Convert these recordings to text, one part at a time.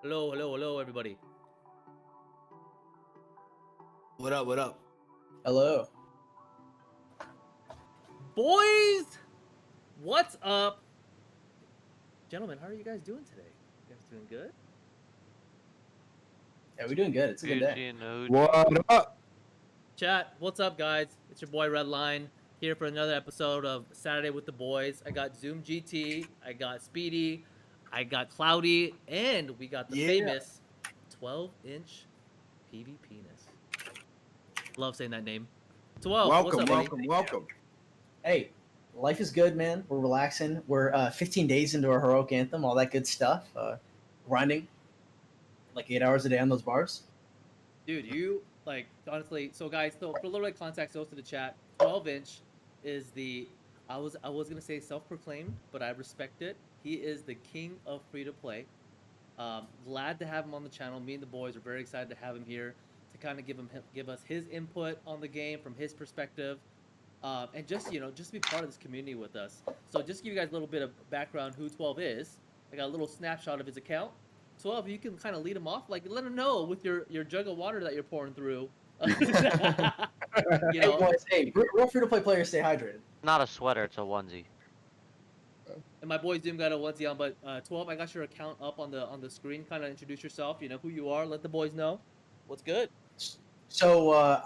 Hello, everybody. What up? What up? Hello. Boys, what's up? Gentlemen, how are you guys doing today? You guys doing good? Yeah, we're doing good. It's a good day. What up? Chat, what's up, guys? It's your boy Redline here for another episode of Saturday with the Boys. I got Zoom GT, I got Speedy, I got Cloudy, and we got the famous 12-inch PvPness. Love saying that name. 12, what's up, buddy? Welcome. Hey, life is good, man. We're relaxing. We're 15 days into our Heroic Anthem, all that good stuff. Grinding like 8 hours a day on those bars. Dude, you like honestly. So guys, so for a little bit of context, those to the chat, 12-inch is the I was gonna say self-proclaimed, but I respect it. He is the king of free-to-play. Glad to have him on the channel. Me and the boys are very excited to have him here to kind of give us his input on the game from his perspective, and just just be part of this community with us. So just to give you guys a little bit of background who 12 is. I got a little snapshot of his account. 12, you can kind of lead him off, like let him know with your jug of water that you're pouring through. Hey, boys, hey, real free-to-play players stay hydrated. Not a sweater, it's a onesie. And my boy Zoom got a onesie on, but 12, I got your account up on the screen. Kind of introduce yourself. You know who you are. Let the boys know what's good. So,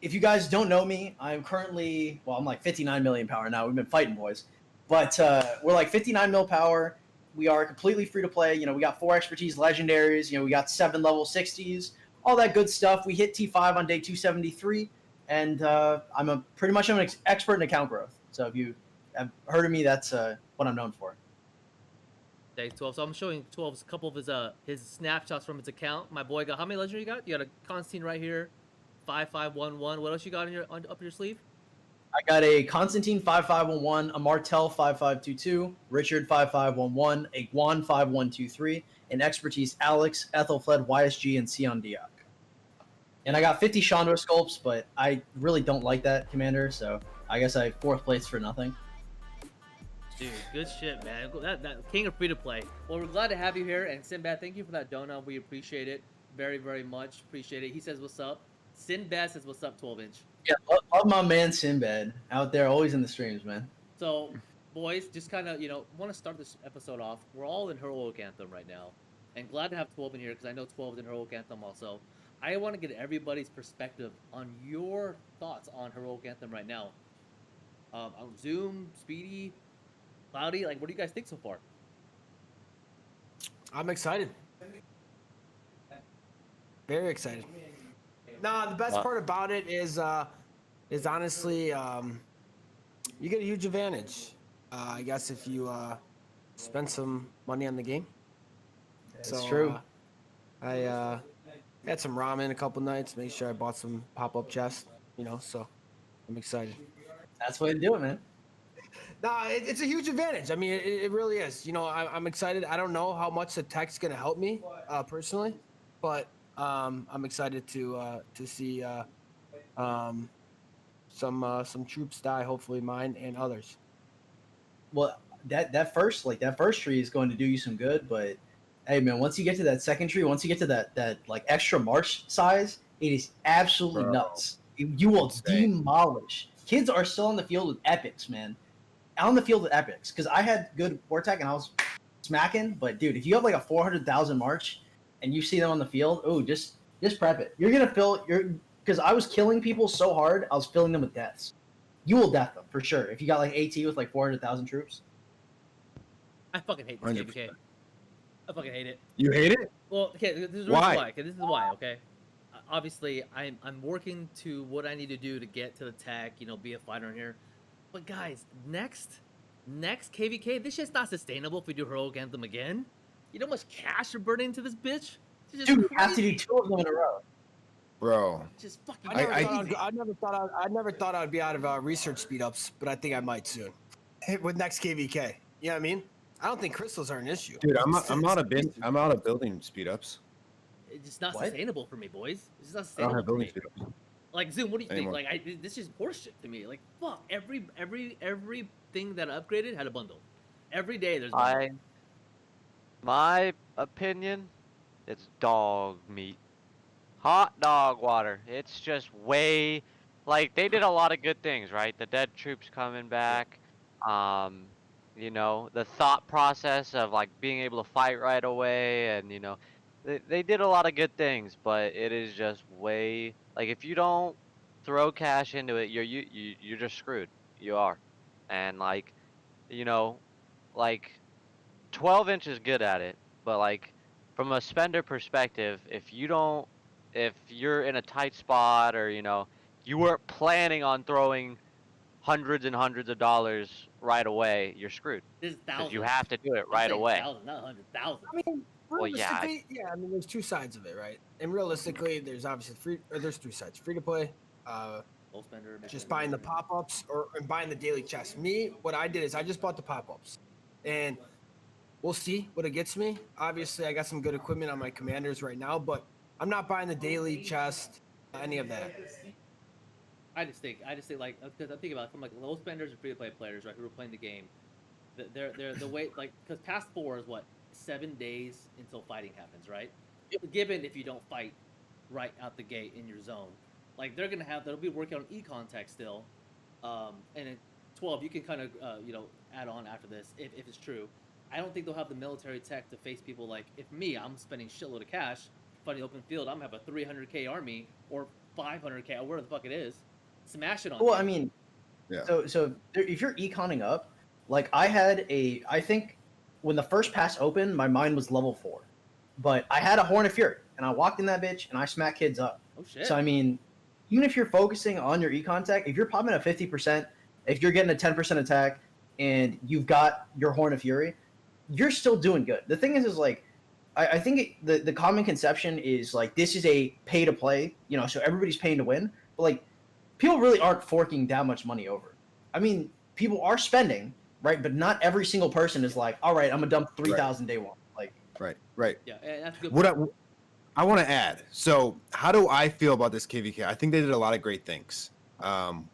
if you guys don't know me, I'm currently, well, I'm like 59 million power now. We've been fighting, boys. But we're like 59 mil power. We are completely free to play. We got 4 expertise legendaries. We got 7 level 60s. All that good stuff. We hit T5 on day 273. And I'm pretty much an expert in account growth. So if you have heard of me, that's what I'm known for. Day 12. So I'm showing 12's a couple of his snapshots from his account. My boy got, how many legendary you got? You got a Constantine right here, 5511. What else you got up your sleeve? I got a Constantine 5511, a Martel 5522, Richard 5511, a Guan 5123, and expertise Alex, Ethelfled, YSG, and Sion Diak. And I got 50 Chandra sculpts, but I really don't like that commander, so I guess I 4th place for nothing. Dude, good shit, man. That king of free to play. Well, we're glad to have you here, and Sinbad, thank you for that donut. We appreciate it very, very much. Appreciate it. He says, "What's up?" Sinbad says, "What's up?" 12-inch. Yeah, love my man Sinbad out there, always in the streams, man. So, boys, just kind of want to start this episode off. We're all in Heroic Anthem right now, and glad to have 12 in here because I know 12 is in Heroic Anthem also. I want to get everybody's perspective on your thoughts on Heroic Anthem right now. On Zoom, Speedy, Cloudy, like, what do you guys think so far? I'm excited. Very excited. Nah, the best part about it is honestly, you get a huge advantage. I guess if you spend some money on the game. That's true. I had some ramen a couple nights. Make sure I bought some pop-up chests. So I'm excited. That's the way to do it, man. Nah, it's a huge advantage. I mean, it really is. I'm excited. I don't know how much the tech's gonna help me personally, but I'm excited to see some troops die. Hopefully, mine and others. Well, that first tree is going to do you some good, but hey, man, once you get to that second tree, once you get to that like extra march size, it is absolutely nuts. You will demolish. Kids are still on the field with epics, man. On the field with epics, because I had good war tech and I was smacking. But dude, if you have like a 400,000 march and you see them on the field, oh, just prep it. You're gonna because I was killing people so hard, I was filling them with deaths. You will death them for sure if you got like AT with like 400,000 troops. I fucking hate this game, okay? I fucking hate it. You hate it? Well, okay, this is Why? why. Okay, this is why. Okay, obviously, I'm working to what I need to do to get to the tech. Be a fighter in here. But guys, next KVK, this shit's not sustainable if we do Heroic Anthem again. You know how much cash we're burning into this bitch? Dude, you have to do 2 of them in a row. Bro. Just fucking. I never thought I'd be out of research speed ups, but I think I might soon. With next KVK, you know what I mean? I don't think crystals are an issue. Dude, I'm out of building speed ups. It's just not What? sustainable for me, boys. It's just not I don't sustainable have for building me. speed ups. Like, Zoom, what do you Anymore. think? Like, this is horseshit to me. Like, fuck, everything that I upgraded had a bundle. Every day there's a bundle. My opinion, It's dog meat. Hot dog water. It's just way, like, they did a lot of good things, right? The dead troops coming back. Um, the thought process of like being able to fight right away, and they did a lot of good things, but it is just way like if you don't throw cash into it, you're just screwed. You are, and you know, like 12-inch is good at it, but like from a spender perspective, if you're in a tight spot or you weren't planning on throwing hundreds and hundreds of dollars right away, you're screwed This is because you thousands. have to do it I'm right saying away. Thousands, not 100,000. I mean, Well, yeah. realistically, yeah. I mean, there's two sides of it, right? And realistically, there's obviously there's three sides: free to play, Low spender, mid just spender, buying the pop-ups, and buying the daily chest. Me, what I did is I just bought the pop-ups, and we'll see what it gets me. Obviously, I got some good equipment on my commanders right now, but I'm not buying the daily chest, any of that. I just think like because I'm thinking about it from like low spenders and free to play players, right, who are playing the game. They're the way, like, because past 4 is what 7 days until fighting happens, right? Given if you don't fight right out the gate in your zone, like they'll be working on econ tech still, and in 12 you can kind of add on after this if it's true. I don't think they'll have the military tech to face people like if I'm spending shitload of cash fighting open field. I'm gonna have a 300k army or 500k or whatever the fuck it is. Smash it on. Well, you. I mean, Yeah. so if you're econing up, like I think when the first pass opened, my mine was level 4, but I had a Horn of Fury, and I walked in that bitch and I smacked kids up. Oh shit. So I mean, even if you're focusing on your econ tech, if you're popping a 50%, if you're getting a 10% attack, and you've got your Horn of Fury, you're still doing good. The thing is like, I think the common conception is like this is a pay to play, so everybody's paying to win, but like people really aren't forking that much money over. I mean, people are spending, right? But not every single person is like, all right, I'm gonna dump 3,000 day one. Like, Right. Yeah, that's a good. What I want to add. So, how do I feel about this KVK? I think they did a lot of great things.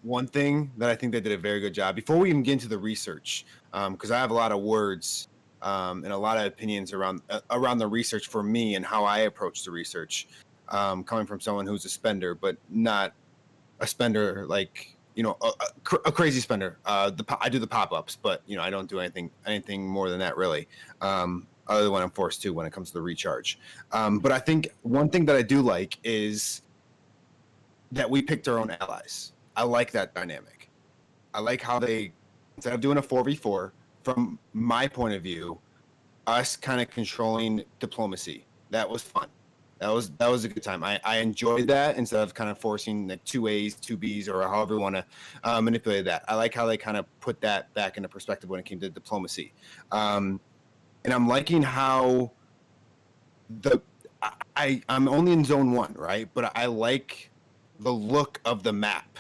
One thing that I think they did a very good job before we even get into the research, because I have a lot of words and a lot of opinions around the research for me and how I approach the research, coming from someone who's a spender, but not a spender like a crazy spender. I do the pop-ups, but I don't do anything more than that really. Other than when I'm forced to when it comes to the recharge. But I think one thing that I do like is that we picked our own allies. I like that dynamic. I like how they, instead of doing a 4v4, from my point of view, us kind of controlling diplomacy. That was fun. That was a good time. I enjoyed that instead of kind of forcing like 2As, 2Bs, or however you want to manipulate that. I like how they kind of put that back into perspective when it came to diplomacy. And I'm liking how I'm only in zone 1, right? But I like the look of the map.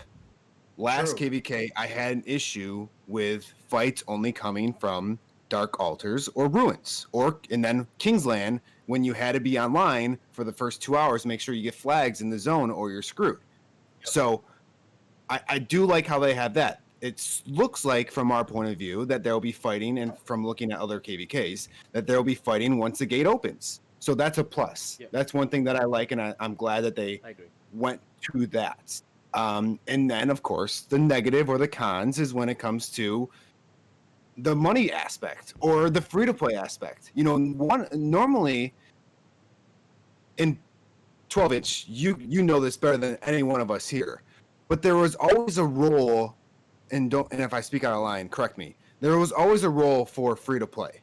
Last True. KVK, I had an issue with fights only coming from Dark Altars or Ruins, and then Kingsland when you had to be online for the first 2 hours to make sure you get flags in the zone or you're screwed. Yep. So I do like how they have that. It looks like, from our point of view, that they'll be fighting, and from looking at other KVKs, that they'll be fighting once the gate opens. So that's a plus. Yeah. That's one thing that I like, and I'm glad that they went to that. And then, of course, the negative or the cons is when it comes to the money aspect or the free-to-play aspect. Normally in 12-inch, you know this better than any one of us here, but there was always a role. And if I speak out of line, correct me. There was always a role for free to play,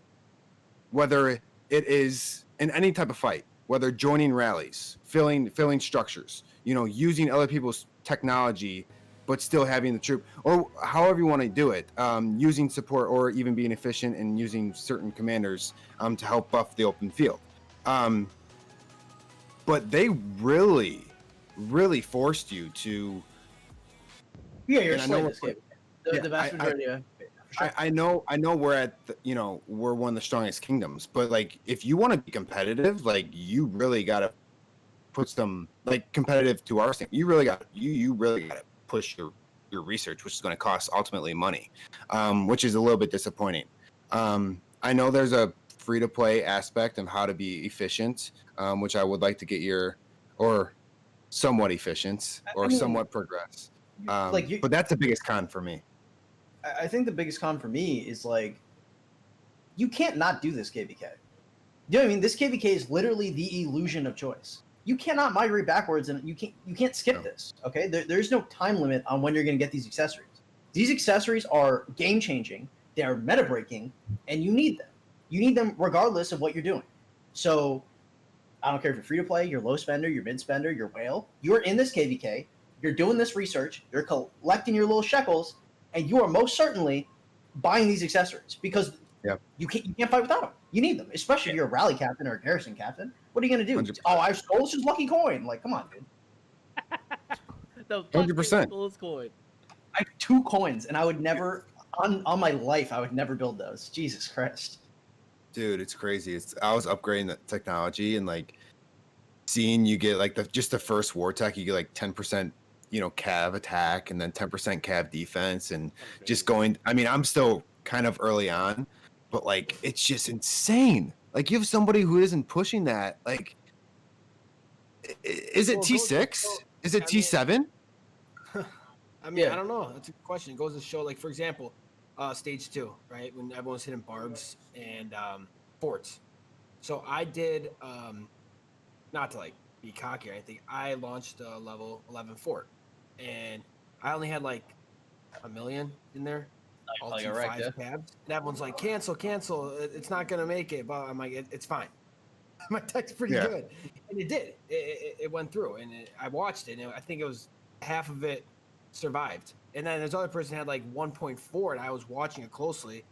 whether it is in any type of fight, whether joining rallies, filling structures, using other people's technology, but still having the troop, or however you want to do it, using support, or even being efficient and using certain commanders to help buff the open field. But they really, really forced you to. yeah, you're And I know slaying we're- this game. The vast majority of I know we're at we're one of the strongest kingdoms, but like if you want to be competitive, like you really gotta put some like competitive to our standard. You really gotta push your research, which is going to cost ultimately money, which is a little bit disappointing. I know there's a free to play aspect and how to be efficient, which I would like to get or somewhat efficient or I mean, somewhat progress. like But that's the biggest con for me. I think the biggest con for me is like you can't not do this KVK. You know what I mean? This KVK is literally the illusion of choice. You cannot migrate backwards, and you can't skip No. this. Okay, there's no time limit on when you're going to get these accessories. These accessories are game changing. They are meta breaking, and you need them. You need them regardless of what you're doing. So I don't care if you're free to play, you're low spender, you're mid spender, you're whale. You're in this KVK. You're doing this research. You're collecting your little shekels, and you are most certainly buying these accessories because you can't fight without them. You need them, especially if you're a rally captain or a garrison captain. What are you gonna do? 100%. Oh, I stole this lucky coin. Like, come on, dude. The 100%. Gold coin. I have 2 coins, and I would never, on my life, I would never build those. Jesus Christ. Dude, it's crazy. I was upgrading the technology and like seeing you get like just the first war tech, you get like 10%, cav attack and then 10% cav defense and just going. I mean, I'm still kind of early on, but like it's just insane. Like you have somebody who isn't pushing that. Like, is it Well, T6? Is it I mean- T7? I mean, Yeah. I don't know. That's a good question. It goes to show, like, for example, stage 2, right? When everyone's hitting barbs and forts. So I did, not to like be cocky or anything, I launched a level 11 fort, and I only had like 1 million in there. All like a T5 wreck, yeah. tabs, and everyone's like, cancel, it's not gonna make it. But I'm like, it's fine. My tech's pretty Yeah. good, and it did. It went through, and I watched it, and I think it was half of it survived, and then this other person had like 1.4, and I was watching it closely,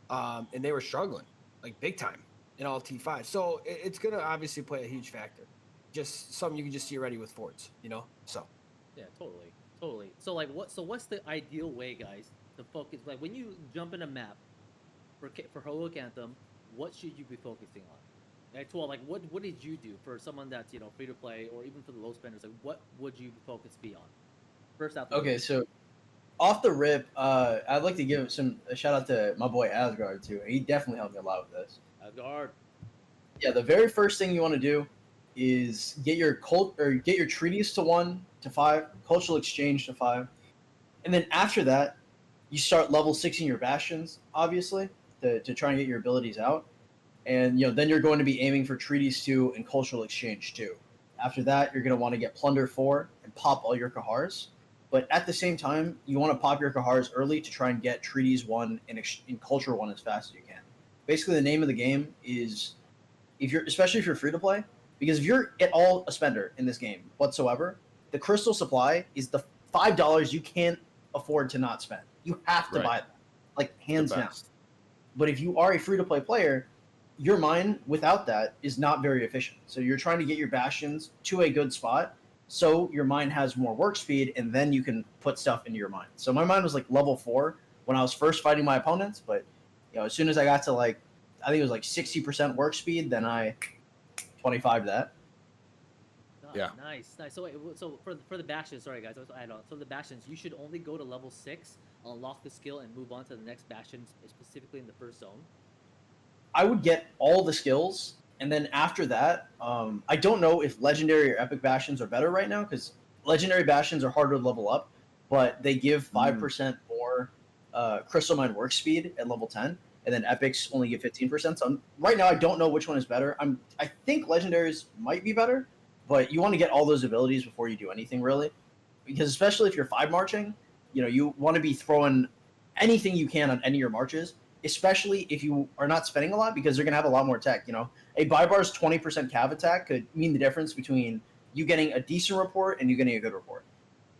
and they were struggling like big time in all T5. So it's gonna obviously play a huge factor. Just something you can just see already with forts, So Yeah, totally. So like, what's the ideal way, guys, to focus? Like, when you jump in a map for Heroic Anthem, what should you be focusing on? Like, like, what did you do for someone that's free to play, or even for the low spenders? Like, what would you focus be on? First out. Okay, so off the rip, I'd like to give a shout out to my boy Asgard too. He definitely helped me a lot with this. Asgard. Yeah, the very first thing you want to do is get your treaties to 1 to 5, cultural exchange to 5, and then after that, you start level 6ing your bastions, obviously, to try and get your abilities out, and then you're going to be aiming for treaties 2 and cultural exchange 2. After that, you're going to want to get plunder 4 and pop all your Kahars, but at the same time, you want to pop your Kahars early to try and get treaties 1 and culture 1 as fast as you can. Basically, the name of the game is, especially if you're free to play, because if you're at all a spender in this game whatsoever, the crystal supply is the $5 you can't afford to not spend. You have to Right. buy that, like hands The down. best. But if you are a free to play player, your mine without that is not very efficient. So you're trying to get your bastions to a good spot, so your mine has more work speed, and then you can put stuff into your mine. So my mine was like level 4 when I was first fighting my opponents, but as soon as I got to like, I think it was like 60% work speed, then I 25 that. Yeah. Nice. So wait, so for the bastions, sorry guys, I was add on. So the bastions, you should only go to level 6, unlock the skill, and move on to the next bastion, specifically in the first zone. I would get all the skills, and then after that, I don't know if legendary or epic bastions are better right now, because legendary bastions are harder to level up, but they give 5% more crystal mine work speed at level 10, and then epics only give 15%. So right now, I don't know which one is better. I think legendaries might be better, but you want to get all those abilities before you do anything really, because especially if you're 5 marching, you want to be throwing anything you can on any of your marches, especially if you are not spending a lot, because they're going to have a lot more tech. A buy bar's 20% cav attack could mean the difference between you getting a decent report and you getting a good report.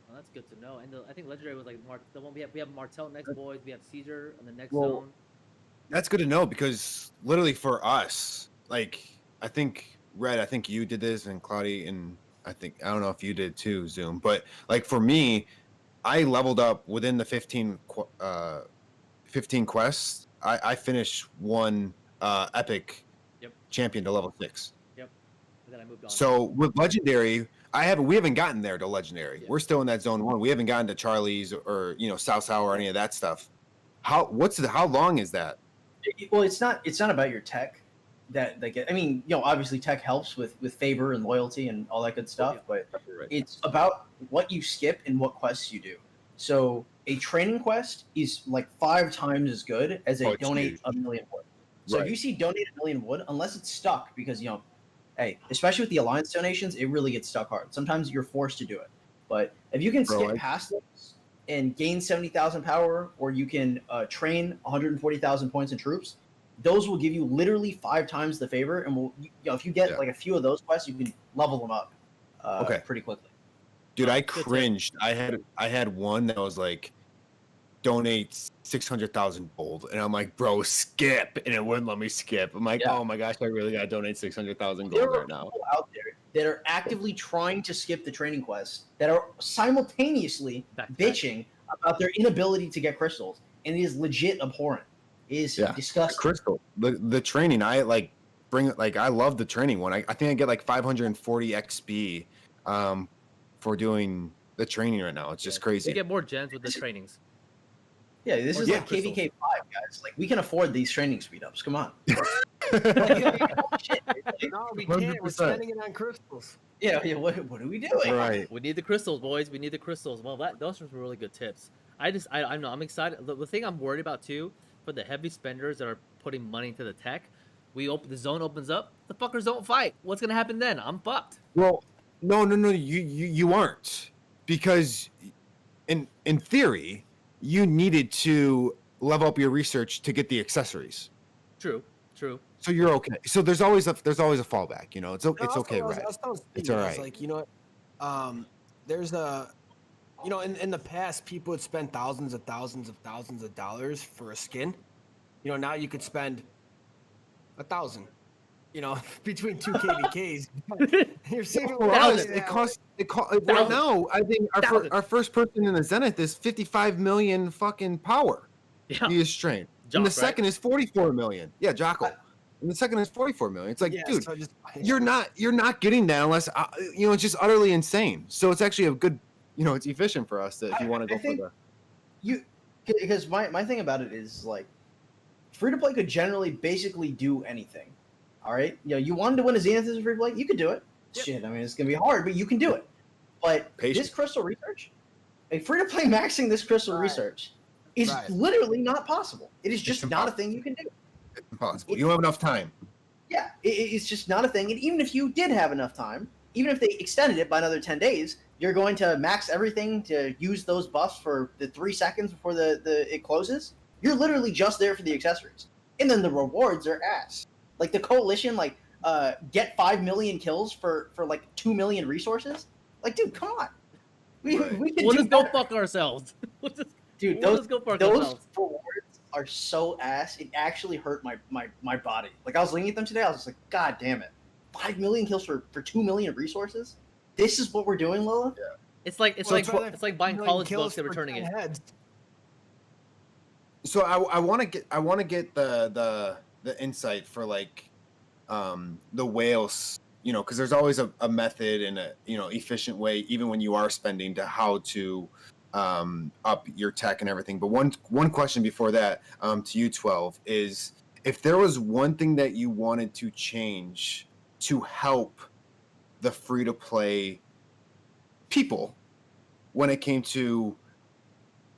Well, that's good to know. And I think legendary was like the one we have Martel next, Boyz. We have Caesar on the next Well, zone. That's good to know because literally for us, like I think Red, I think you did this, and Cloudy, and I don't know if you did too, Zoom, but like for me, I leveled up within the 15 quests. I finished one epic champion to level 6. Yep. And then I moved on. So with legendary, we haven't gotten there to legendary. We're still in that zone 1. We haven't gotten to Charlie's or South or any of that stuff. How long is that? Well, it's not about your tech. that they get. I mean, obviously tech helps with favor and loyalty and all that good stuff, yeah. but Right. it's about what you skip and what quests you do. So a training quest is like 5 times as good as Oh, a it's donate huge. a million wood. So Right. if you see donate a million wood, unless it's stuck, because hey, especially with the alliance donations, it really gets stuck hard. Sometimes you're forced to do it, but if you can Bro, skip past those and gain 70,000 power, or you can train 140,000 points in troops, those will give you literally 5 times the favor, and if you get Yeah. like a few of those quests, you can level them up Okay. pretty quickly. Dude, I Good tip. cringed. I had one that was like, donate 600,000 gold, and I'm like, bro, skip, and it wouldn't let me skip. I'm like, Yeah. oh my gosh, I really gotta donate 600,000 There gold are right now. people out there that are actively trying to skip the training quests that are simultaneously Back to back. bitching about their inability to get crystals, and it is legit abhorrent. It is Yeah. disgusting. Crystal, the training, I like I love the training one. I think I get like 540 XP for doing the training right now. It's just You crazy. get more gens with the trainings. Yeah, this Or is get like crystals. KVK 5, guys. Like, we can afford these training speed ups. Come on. Shit. No, we can't. We're 100%. spending it on crystals. Yeah, what are we doing? Right. We need the crystals, boys. We need the crystals. Well, those are some really good tips. I know I'm excited. The thing I'm worried about too, for the heavy spenders that are putting money into the tech, the zone opens up, the fuckers don't fight. What's gonna happen then? I'm fucked. Well, no, you aren't, because in theory, you needed to level up your research to get the accessories. True. So you're okay. So there's always a fallback. It's No, it's okay, right? It's all right. Like, there's a, in the past, people would spend thousands of dollars for a skin. Now you could spend 1,000. Between 2 KVKs, you're saving. For us, it costs right Thousand. now. I think Thousand. our first person in the Zenith is 55 million fucking power. Yeah. He is strained. Jock, And the right? second is 44 million. Yeah, Jocko. And the second is 44 million. It's like, dude, so just, you're not getting that unless it's just utterly insane. So it's actually a good, it's efficient for us if you want to I go for think the. because my thing about it is, like, free to play could generally basically do anything. All right, you wanted to win a Zenith as a free to play, you could do it. Yep. Shit, I mean, it's gonna be hard, but you can do it. But Patience. this crystal research, a free to play maxing this crystal Right. research is Right. literally not possible. It is just not a thing you can do. It's impossible. You don't have enough time. Yeah, it's just not a thing. And even if you did have enough time, even if they extended it by another 10 days, you're going to max everything to use those buffs for the 3 seconds before it closes. You're literally just there for the accessories. And then the rewards are ass. Like, the coalition, get 5 million kills for like 2 million resources. Like, dude, come on. We can We'll do just go better. fuck ourselves. Dude, we'll those just go fuck those ourselves. rewards are so ass. It actually hurt my body. Like, I was looking at them today. I was just like, God damn it! 5 million kills for 2 million resources. This is what we're doing, Lola. Yeah. It's like Well, it's like buying college books and for returning 10 it. heads. So I want to get the insight for the whales, because there's always a method and a efficient way, even when you are spending, to how to up your tech and everything. But one question before that, to you, 12, is if there was one thing that you wanted to change to help the free to play people when it came to.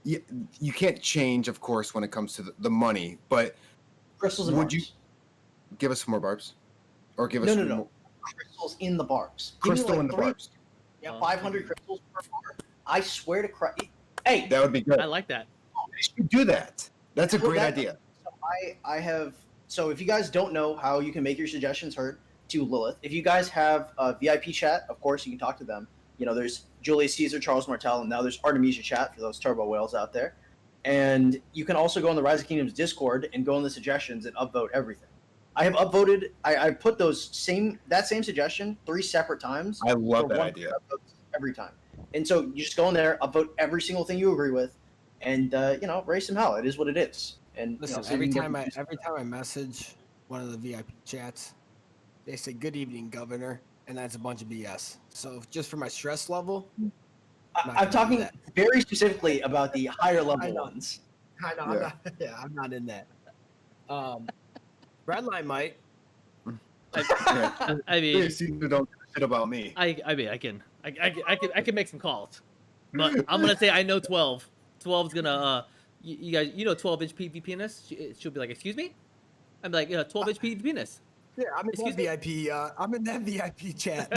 You can't change, of course, when it comes to the money, but Crystals and would barbs. you give us some more barbs? Or give us No, some no. more Crystals in the barbs. Give me, crystal like, in the 3 barbs? Yeah, 500 crystals per bar. I swear to Christ. Hey, That would be good. I like that. You should do that. That's a Well, great that- idea. So I have. So if you guys don't know how you can make your suggestions heard to Lilith, if you guys have a VIP chat, of course you can talk to them. There's Julius Caesar, Charles Martel, and now there's Artemisia chat for those turbo whales out there. And you can also go on the Rise of Kingdoms Discord and go in the suggestions and upvote everything. I have upvoted. I put that same suggestion 3 separate times. I love for that 1 idea. upvotes every time. And so you just go in there, upvote every single thing you agree with, and raise some hell. It is what it is. And Listen, so you every can get time the juice. I message one of the VIP chats, they say "Good evening, Governor," and that's a bunch of BS. So just for my stress level, not I'm gonna do talking that. very specifically about the higher I level know. ones. I know. Yeah. I'm not in that. Redline might. I mean, You don't give a shit about me. I mean, I can make some calls, but I'm gonna say I know 12. 12's gonna you guys, 12-inch PvPness. She'll be like, excuse me. I'm like, 12-inch PvPness. Yeah, I'm in Excuse that VIP. I'm in that VIP chat.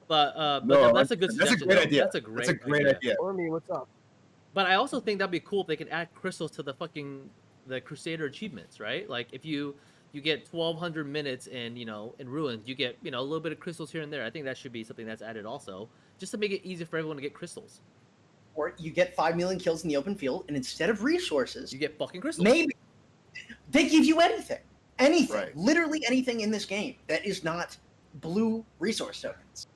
But No, that's a good that's a suggestion. great though. idea. That's a great idea. Or me, what's up? But I also think that'd be cool if they could add crystals to the Crusader achievements, right? Like if you get 1,200 minutes in in Ruins, you get a little bit of crystals here and there. I think that should be something that's added also, just to make it easier for everyone to get crystals. Or you get 5 million kills in the open field, and instead of resources, You get fucking crystals. maybe they give you anything, Right. literally anything in this game that is not blue resource tokens.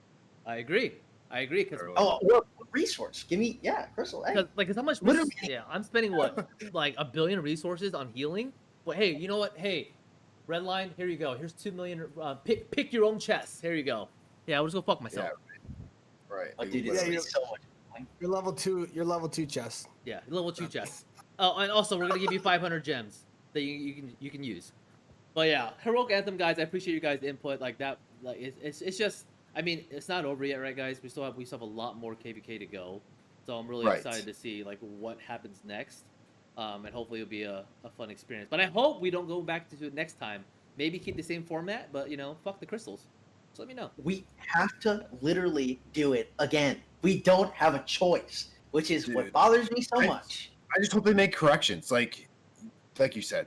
I agree. Because Oh, or resource. Give me crystal. Hey. how much? Literally. Yeah, I'm spending what, like 1 billion resources on healing. But hey, you know what? Hey, red line. Here you go. Here's 2 million. Pick your own chest. Here you go. Yeah, I'll just go fuck myself. Right. Oh, dude, Yeah, it's you're- so much. You're level 2. You're level 2 chest. Yeah, level 2 chests. Oh, and also we're gonna give you 500 gems that you can use. But yeah, Heroic Anthem, guys. I appreciate you guys' input. Like that. Like it's just. I mean, it's not over yet, right, guys? We still have a lot more KVK to go. So I'm really Right. excited to see like what happens next. And hopefully it'll be a fun experience. But I hope we don't go back to it next time. Maybe keep the same format, but fuck the crystals. So let me know. We have to literally do it again. We don't have a choice, which is what Dude, bothers me so I- much. I just hope they make corrections. Like you said,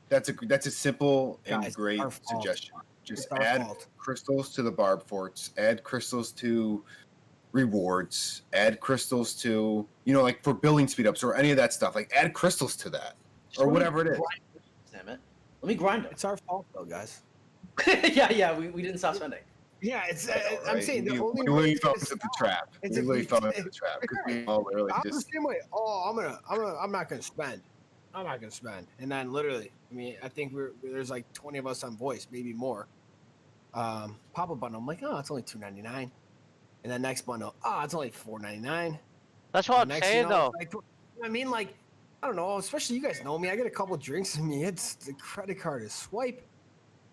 that's a simple and Guys, great our fault. suggestion. Just It's our add fault. crystals to the barb forts. Add crystals to rewards. Add crystals to like for building speed ups or any of that stuff. Like add crystals to that or whatever it is. Damn it. Let me grind It's our fault, though, guys. them. yeah, we didn't stop spending. Yeah, it's. I know, I'm right? saying the we only literally way fell to into the stop trap. We is if literally we- fell into the trap because we all literally I'm the just same way. Oh, I'm not gonna spend. I'm not gonna spend. And then literally, I mean, I think there's like 20 of us on voice, maybe more. Pop up bundle. I'm like, oh, it's only $2.99. And then next bundle, oh, it's only $4.99. That's what I'm Next, saying though. it's like, I mean, like, I don't know. Especially you guys know me. I get a couple drinks in me. It's the credit card is swipe.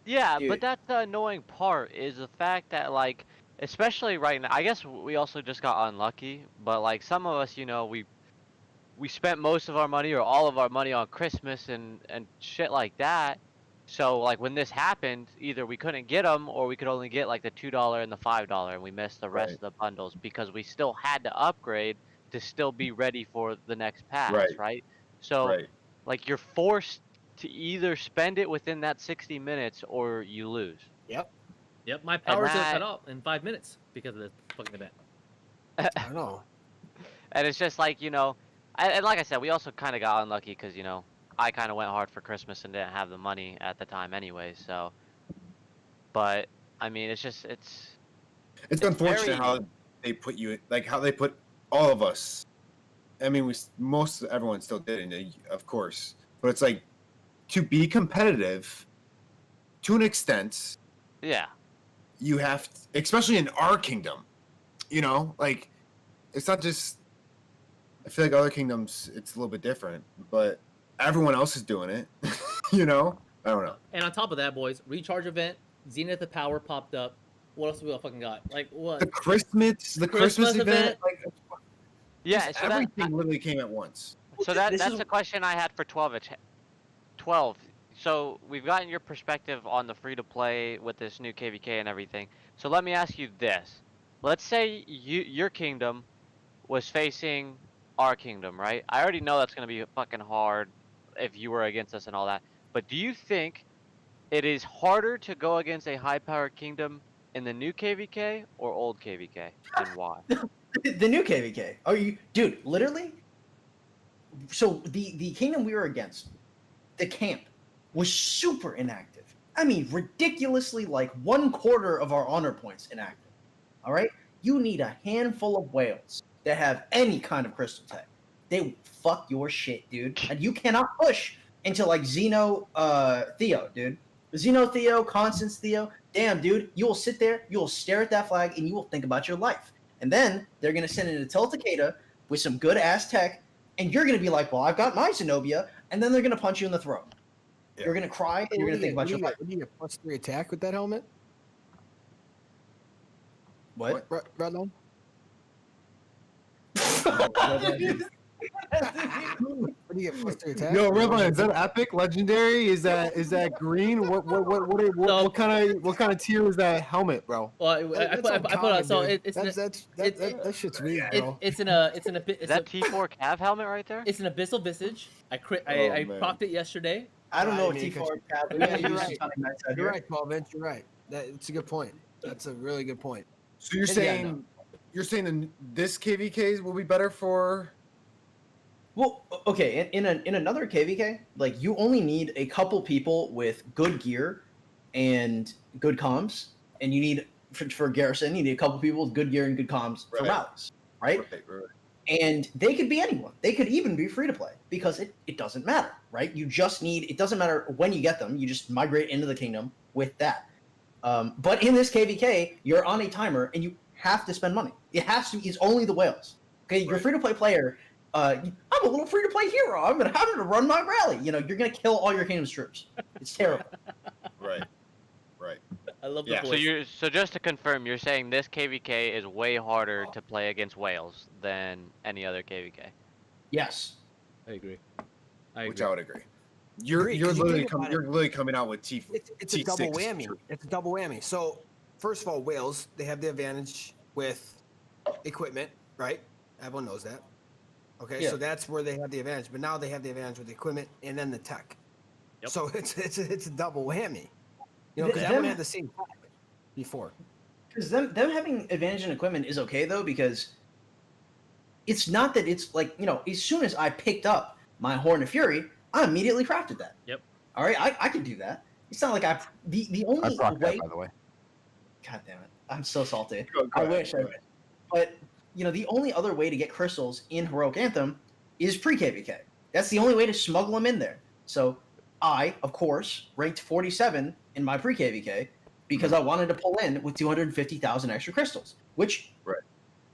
Yeah, Dude. but that's the annoying part is the fact that like, especially right now. I guess we also just got unlucky, but like some of us, we spent most of our money or all of our money on Christmas and shit like that. So like when this happened, either we couldn't get them or we could only get like the $2 and the $5, and we missed the rest Right. of the bundles because we still had to upgrade to still be ready for the next pass, right? So right. like you're forced to either spend it within that 60 minutes or you lose. Yep, my power's gonna that- cut off in 5 minutes because of this fucking event. I know. And it's just like, and like I said, we also kind of got unlucky because, I kind of went hard for Christmas and didn't have the money at the time anyway, so. But, I mean, it's It's unfortunate very- how they put you like how they put all of us. I mean, everyone still did it, of course, but it's like to be competitive to an extent. yeah. You have, especially in our kingdom, like it's not just. I feel like other kingdoms it's a little bit different, but everyone else is doing it. I don't know. And on top of that, boys, recharge event, Zenith of Power popped up. What else we all fucking got? Like what? The Christmas Christmas event, event. like Yeah, just so that, everything literally came at once. so This that's is- a question I had for 12. 12. So we've gotten your perspective on the free-to-play with this new KVK and everything. So let me ask you this. Let's say your kingdom was facing our kingdom, right? I already know that's going to be fucking hard if you were against us and all that. But do you think it is harder to go against a high-powered kingdom in the new KVK or old KVK, and why? The new KVK. Are you, dude? Literally. So the kingdom we were against, the camp, was super inactive. I mean, ridiculously, like 1/4 of our honor points inactive. All right, you need a handful of whales that have any kind of crystal tech. They will fuck your shit, dude, and you cannot push into like Xeno Theo, dude. Xeno Theo, Constance Theo. Damn, dude, you will sit there, you will stare at that flag, and you will think about your life. And then they're gonna send in a Teltakeda with some good ass tech, and you're gonna be like, "Well, I've got my Zenobia," and then they're gonna punch you in the throat. You're gonna cry and you're gonna think about your life. What do you get +3 attack with that helmet? What? Redline? What do you get +3 attack? Yo, Redline, is that epic, legendary? Is that green? What kind of tier is that helmet, bro? Well, I put on. So it's that shit's weak, bro. it's an Is that T4 Cav helmet right there? it's an abyssal visage. I man. procced it yesterday. I don't know I what mean, T4 cap. Yeah, you're right. You're right, 12-inch. You're right. It's a good point. That's a really good point. So you're Yeah, saying this KVK will be better for? Well, okay. In another KVK, like you only need a couple people with good gear and good comms, and you need for Garrison, you need a couple people with good gear and good comms for Right. routes, right? And they could be anyone. They could even be free to play because it doesn't matter, right? You just need, it doesn't matter when you get them. You just migrate into the kingdom with that. But in this KVK, you're on a timer and you have to spend money. It has to. It's only the whales. Okay, you're free to play player. I'm a little free to play hero. I'm gonna run my rally. You know, you're gonna kill all your kingdom's troops. It's terrible. Right. I love the Yeah. voice. So just to confirm, you're saying this KVK is way harder to play against whales than any other KVK? Yes. I agree. Which I would agree. You're Agree, 'cause you literally think about you're literally coming out with It's a double whammy. It's a double whammy. So, first of all, whales, they have the advantage with equipment, right? Everyone knows that. Okay, Yeah. so that's where they have the advantage. But now they have the advantage with the equipment and then the tech. Yep. So it's a double whammy. You know, because Them- everyone had the same tech before. Because them having advantage in equipment is okay though, because it's not that it's like, you know, as soon as I picked up my Horn of Fury, I immediately crafted that. Yep. All right, I could do that. It's not like the I only proc way. that, by the way. God damn it, I'm so salty. Go I ahead, wish. go ahead. But you know, the only other way to get crystals in Heroic Anthem is pre-KVK. That's the only way to smuggle them in there. So I, of course, ranked 47 in my pre-KVK because I wanted to pull in with 250,000 extra crystals, which Right.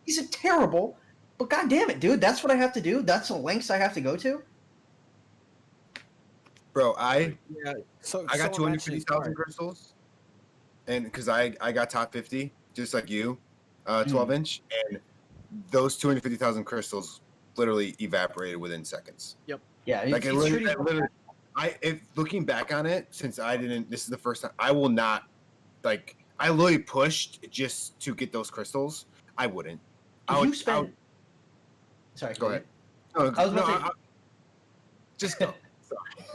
isn't terrible. But god damn it, dude, that's what I have to do. That's the lengths I have to go to. Bro, Yeah. So I got someone mentioned 250,000 crystals, and because I got top 50, just like you, 12-inch, and those 250,000 crystals literally evaporated within seconds. Yeah, Like it's shooting- if looking back on it, since I didn't, this is the first time I will not, like, I literally pushed just to get those crystals. I wouldn't. if you spend. Sorry, Go ahead. No, I was about to say- just go.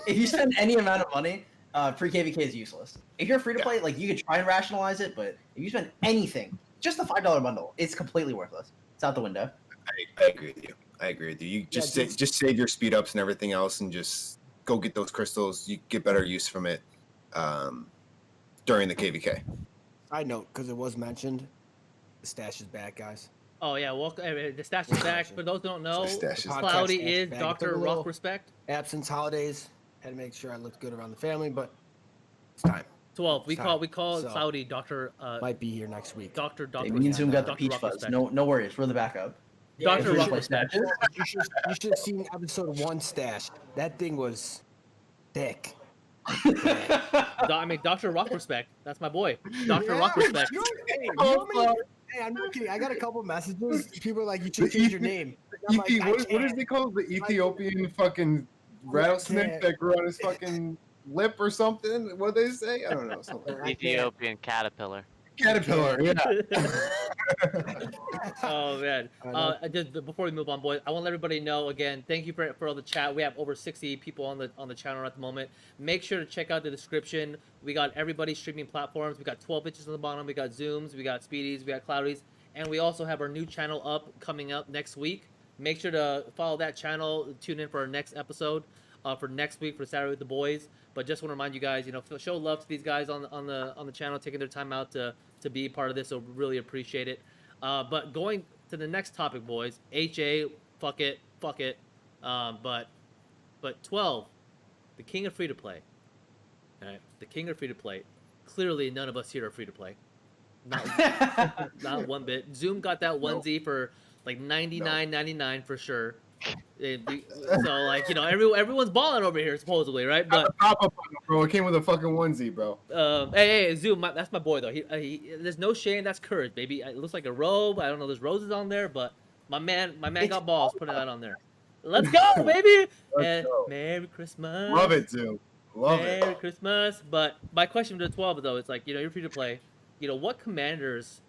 If you spend any amount of money, pre-KVK is useless. If you're free to play, like you could try and rationalize it, but if you spend anything, just the $5 bundle, it's completely worthless. It's out the window. I agree with you. I agree with you. You just Yeah, just save your speed ups and everything else, and just go get those crystals. You get better use from it during the KVK. Side note, because it was mentioned, the stash is back, guys. Oh yeah, welcome. The stash is back. For those who don't know, The stash is Podcast Cloudy stash is back. Dr. Took a Rock little Respect. Absence, holidays. Had to make sure I looked good around the family, but it's time. 12. We Sorry. call So- Cloudy Dr. Might be here next week. Dr. Hey, Dr. me and Zoom got the Dr. peach Rock fuzz. Respect. No worries. We're the backup. Dr. If we Rock play Respect. Snatches, You should have seen episode 1 stash. That thing was thick. I mean, Dr. Rock Respect. That's my boy. Dr. Rock Respect. Hey, I'm not kidding. I got a couple messages. People are like, you should change your name. I'm like, I what is can't. it called? The Ethiopian fucking rattlesnake can't. that grew on his fucking lip or something? What do they say? I don't know. Something. I can't. Ethiopian caterpillar. Caterpillar, yeah. Oh man. I know. Just before we move on, boys, I want to let everybody know again. Thank you for all the chat. We have over 60 people on the channel at the moment. Make sure to check out the description. We got everybody's streaming platforms. We got 12 inches on the bottom. We got Zooms. We got Speedies. We got Cloudies, and we also have our new channel coming up next week. Make sure to follow that channel. Tune in for our next episode for next week for Saturday with the Boys. But just want to remind you guys, show love to these guys on the channel, taking their time out to be part of this. So really appreciate it. But going to the next topic, boys. HA, fuck it. But 12, the king of free to play. All right, the king of free to play. Clearly, none of us here are free to play. Not one bit. Zoom got that onesie for like $99.99 for sure. So like everyone's balling over here supposedly, right? Got the But pop-up on it, bro. It came with a fucking onesie, bro. hey, Zoom, that's my boy though. There's no shame, that's courage, baby. It looks like a robe. I don't know, there's roses on there, but my man It's got balls putting that on there. Let's go, baby! Let's And go. Merry Christmas. Love it, Zoom. Love Merry it. Christmas. But my question to 12 though, it's like, you're free to play. What commanders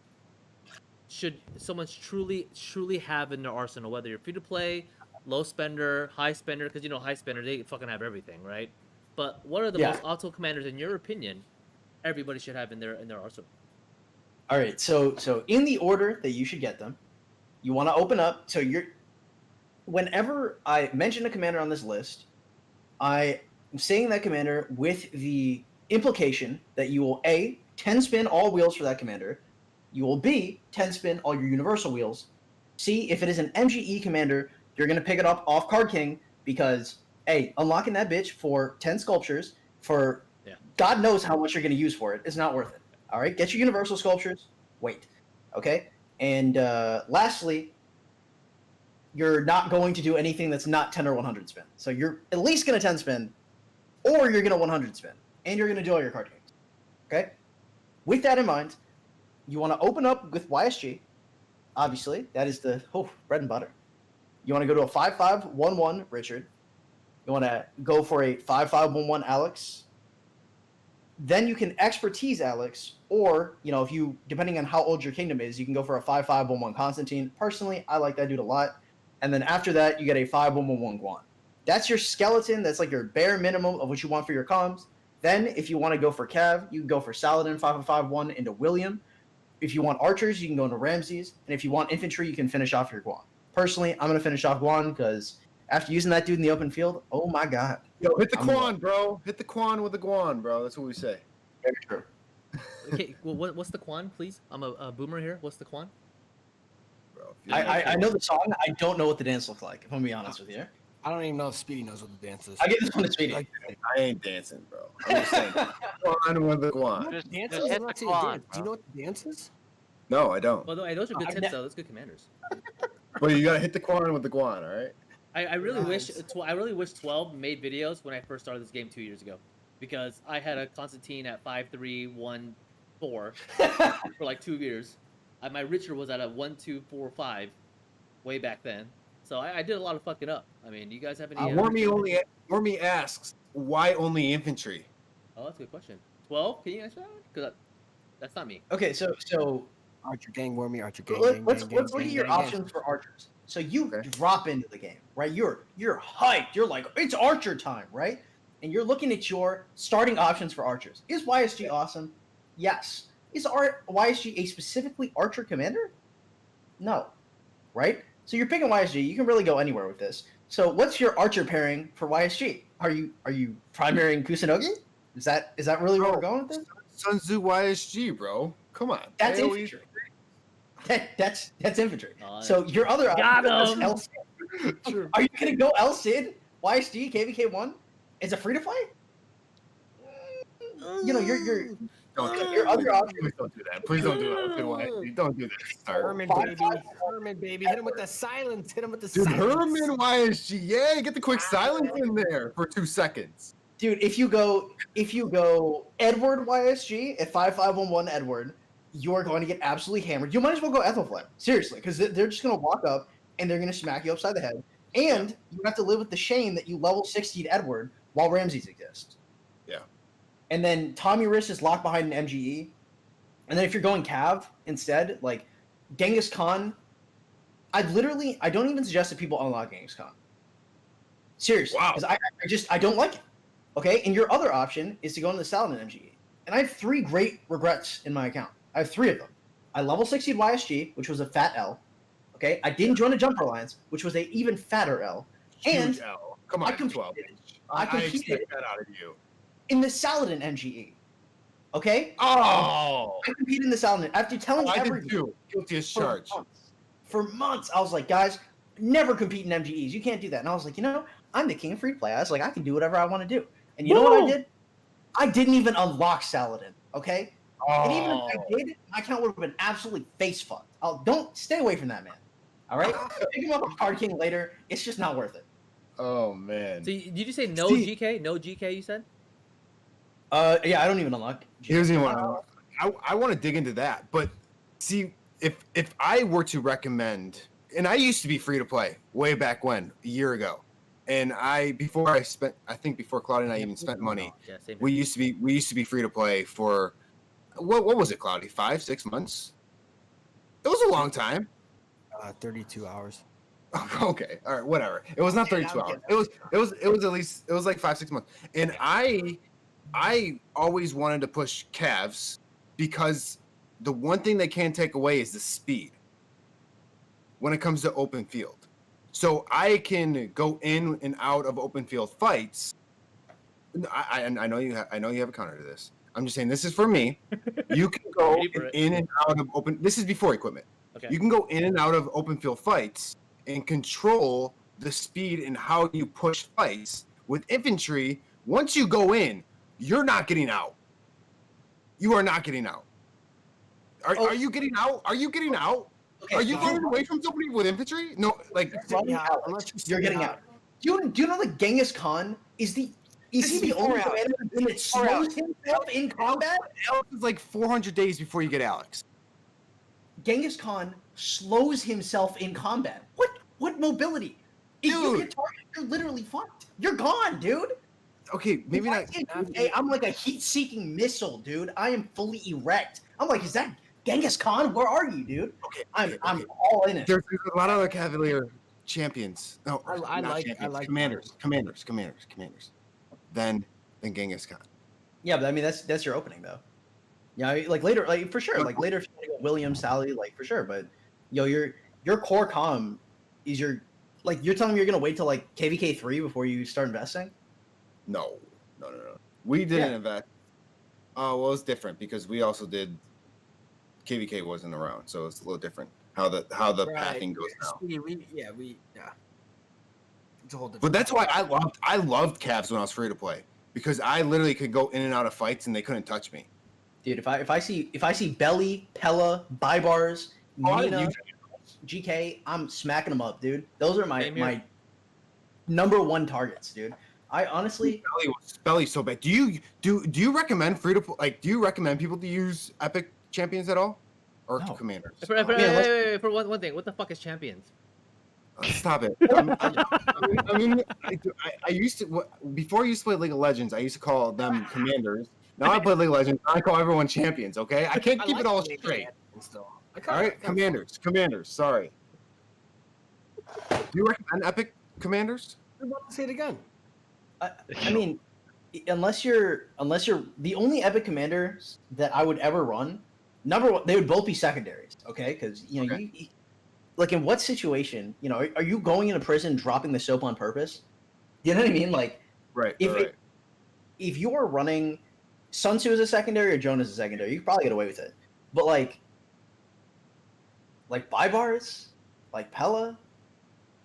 should someone truly have in their arsenal? Whether you're free to play, low spender, high spender, because high spender, they fucking have everything, right? But what are the most optimal commanders in your opinion? Everybody should have in their arsenal. All right, so in the order that you should get them, you want to open up. So whenever I mention a commander on this list, I am saying that commander with the implication that you will A, 10 spin all wheels for that commander. You will B, 10 spin all your universal wheels. C, if it is an MGE commander, you're going to pick it up off Card King because A, unlocking that bitch for 10 sculptures for God knows how much you're going to use for it is not worth it. All right, get your universal sculptures. Wait, okay? And lastly, you're not going to do anything that's not 10 or 100 spin. So you're at least going to 10 spin, or you're going to 100 spin, and you're going to do all your card games. Okay? With that in mind, you want to open up with YSG. Obviously, that is the bread and butter. You want to go to a 5-5-1-1 Richard. You want to go for a 5-5-1-1 Alex. Then you can expertise Alex, or if you, depending on how old your kingdom is, you can go for a 5-5-1-1 Constantine. Personally, I like that dude a lot. And then after that, you get a 5-1-1-1 Guan. That's your skeleton. That's like your bare minimum of what you want for your comms. Then, if you want to go for Cav, you can go for Saladin 5-5-1 into William. If you want archers, you can go into Ramses. And if you want infantry, you can finish off your Guan. Personally, I'm going to finish off Guan because after using that dude in the open field, oh my god. Yo, hit the Quan, bro. Hit the Quan with the Guan, bro. That's what we say. Very true. Okay, well, what's the Quan, please? I'm a boomer here. What's the Quan? Bro, I know the song. I don't know what the dance looks like, if I'm going to be honest with you. I don't even know if Speedy knows what the dance is. I give this one to Speedy. I ain't dancing, bro. I'm just saying. Quan with the Guan. Just Dance hit is the not to Quan, dance. Do you know what the dance is? No, I don't. Well, those are good tips though. Those good commanders. But you gotta hit the Quan with the Guan, all right? I really Nice. wish 12 made videos when I first started this game 2 years ago, because I had a Constantine at 5-3-1-4 for like 2 years. My Richard was at a 1-2-4-5 way back then. So I did a lot of fucking up. I mean, you guys have any? Wormy asks, why only infantry? Oh, that's a good question. 12? Can you answer that one? Because that's not me. Okay, so Archer gang, Wormy, Archer gang. let's look at your options for archers. So you drop into the game, right? You're hyped. You're like, it's archer time, right? And you're looking at your starting options for archers. Is YSG awesome? Yes. Is YSG a specifically archer commander? No. Right? So you're picking YSG. You can really go anywhere with this. So what's your archer pairing for YSG? Are you primarying Kusunogi? Is that really where we're going with this? Sun Tzu YSG, bro. Come on. That's AOE. infantry. That's infantry. Oh, So your other Got option is him. El Cid. Are you gonna go El Cid, YSG, KVK1? Is it free to play? Your other option. Please don't do that. Please don't do that. Don't do that. Start. Herman baby, hit him with the silence. Hit him with the Dude, silence. Herman YSG, yeah, get the quick silence in there for 2 seconds. Dude, if you go Edward YSG at 5-5-1-1 Edward, you are going to get absolutely hammered. You might as well go Ethelflaed, seriously, because they're just going to walk up and they're going to smack you upside the head. And you have to live with the shame that you level 60'd Edward while Ramses exists. Yeah. And then Tommy Riss is locked behind an MGE. And then if you're going Cav instead, like Genghis Khan, I don't even suggest that people unlock Genghis Khan. Seriously, Wow. because I don't like it. Okay, and your other option is to go into the Saladin MGE. And I have 3 great regrets in my account. I have 3 of them. I level 60'd YSG, which was a fat L. Okay, I didn't join the Jumper Alliance, which was a even fatter L. And Huge L. Come on, I competed. 12. I I competed expect that out of you. in the Saladin MGE. Okay? Oh! I competed in the Saladin. After telling I did everybody too. Guilty as for charged. for months, I was like, guys, never compete in MGEs. You can't do that. And I was like, I'm the king of free play. I was like, I can do whatever I want to do. And you know what I did? I didn't even unlock Saladin, okay? Oh. And even if I did, my account would have been absolutely face fucked. Don't stay away from that, man. All right, pick him up a Card King later. It's just not worth it. Oh man. So did you say no See- GK? No GK, you said? Yeah, I don't even unlock. Here's the one. I want to dig into that, but see, if I were to recommend, and I used to be free to play way back when, a year ago, and before Claudia and I even spent money, Yeah, same here. we used to be free to play for what was it, Cloudy? 5-6 months? It was a long time. 32 hours. Okay, all right, whatever. It was not 32 hours. It was at least, it was like 5-6 months. And I always wanted to push Cavs because the one thing they can't take away is the speed when it comes to open field. So I can go in and out of open field fights. I know you have a counter to this. I'm just saying this is for me. You can go Ready for it. in and out of open. This is before equipment. Okay. You can go in and out of open field fights and control the speed and how you push fights. With infantry, once you go in, you're not getting out. You are not getting out. Are you getting out? Are you getting out? Okay, Are you running away from somebody with infantry? No, like running Yeah, out. unless you're You're getting out. Do you know that Genghis Khan is he the only commander that slows himself in combat? Alex is like 400 days before you get Alex. Genghis Khan slows himself in combat. What mobility? If you Dude. get targeted, you're literally fucked. You're gone, dude. Okay, maybe not. Hey, I'm like a heat-seeking missile, dude. I am fully erect. I'm like, is that Genghis Khan? Where are you, dude? Okay, I'm okay. all in it. There's a lot of other Cavalier champions. No, I not like champions, commanders. Than Genghis Khan. Yeah, but I mean that's your opening though. Yeah, like later, like for sure, like later if you want to go William, Sally, like for sure. But your core comm is you're telling me you're gonna wait till like KVK 3 before you start investing? No. We didn't Yeah. invest. Oh, well, it's different because we also did. KVK wasn't around, so it's a little different how the pathing goes now. Yeah. It's a whole different. But that's why I loved Cavs when I was free to play because I literally could go in and out of fights and they couldn't touch me. Dude, if I see Belly, Pella, Bybars, Nina, GK, I'm smacking them up, dude. Those are Same here. my number one targets, dude. I honestly, Belly's so bad. Do you recommend free to play? Like, do you recommend people to use epic champions at all, or No. commanders? For one thing, what the fuck is champions? Stop it. I used to before I used to play League of Legends. I used to call them commanders. Now I play League of Legends. I call everyone champions. Okay, I can't keep it all straight. Still. All right, commanders. Sorry. Do you recommend epic commanders? I'm about to say it again. I mean, unless you're the only epic commanders that I would ever run, number one, they would both be secondaries, okay? Because Okay. you like in what situation, are you going into prison dropping the soap on purpose? You know what I mean? Like Right. if you are running Sun Tzu as a secondary or Joan as a secondary, you could probably get away with it. But like Bybars, like Pella,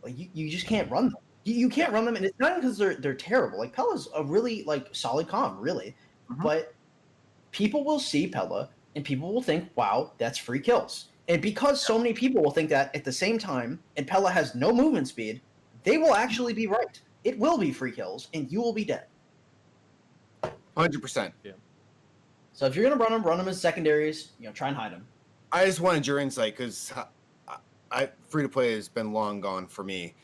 like you just can't run them. You can't run them, and it's not because they're terrible. Like Pella's a really solid comp, really. Mhm. But people will see Pella and people will think, wow, that's free kills. And because so many people will think that at the same time, and Pella has no movement speed, they will actually be right. It will be free kills, and you will be dead. 100%. So if you're gonna run them as secondaries, try and hide them. I just wanted your insight because I free to play has been long gone for me.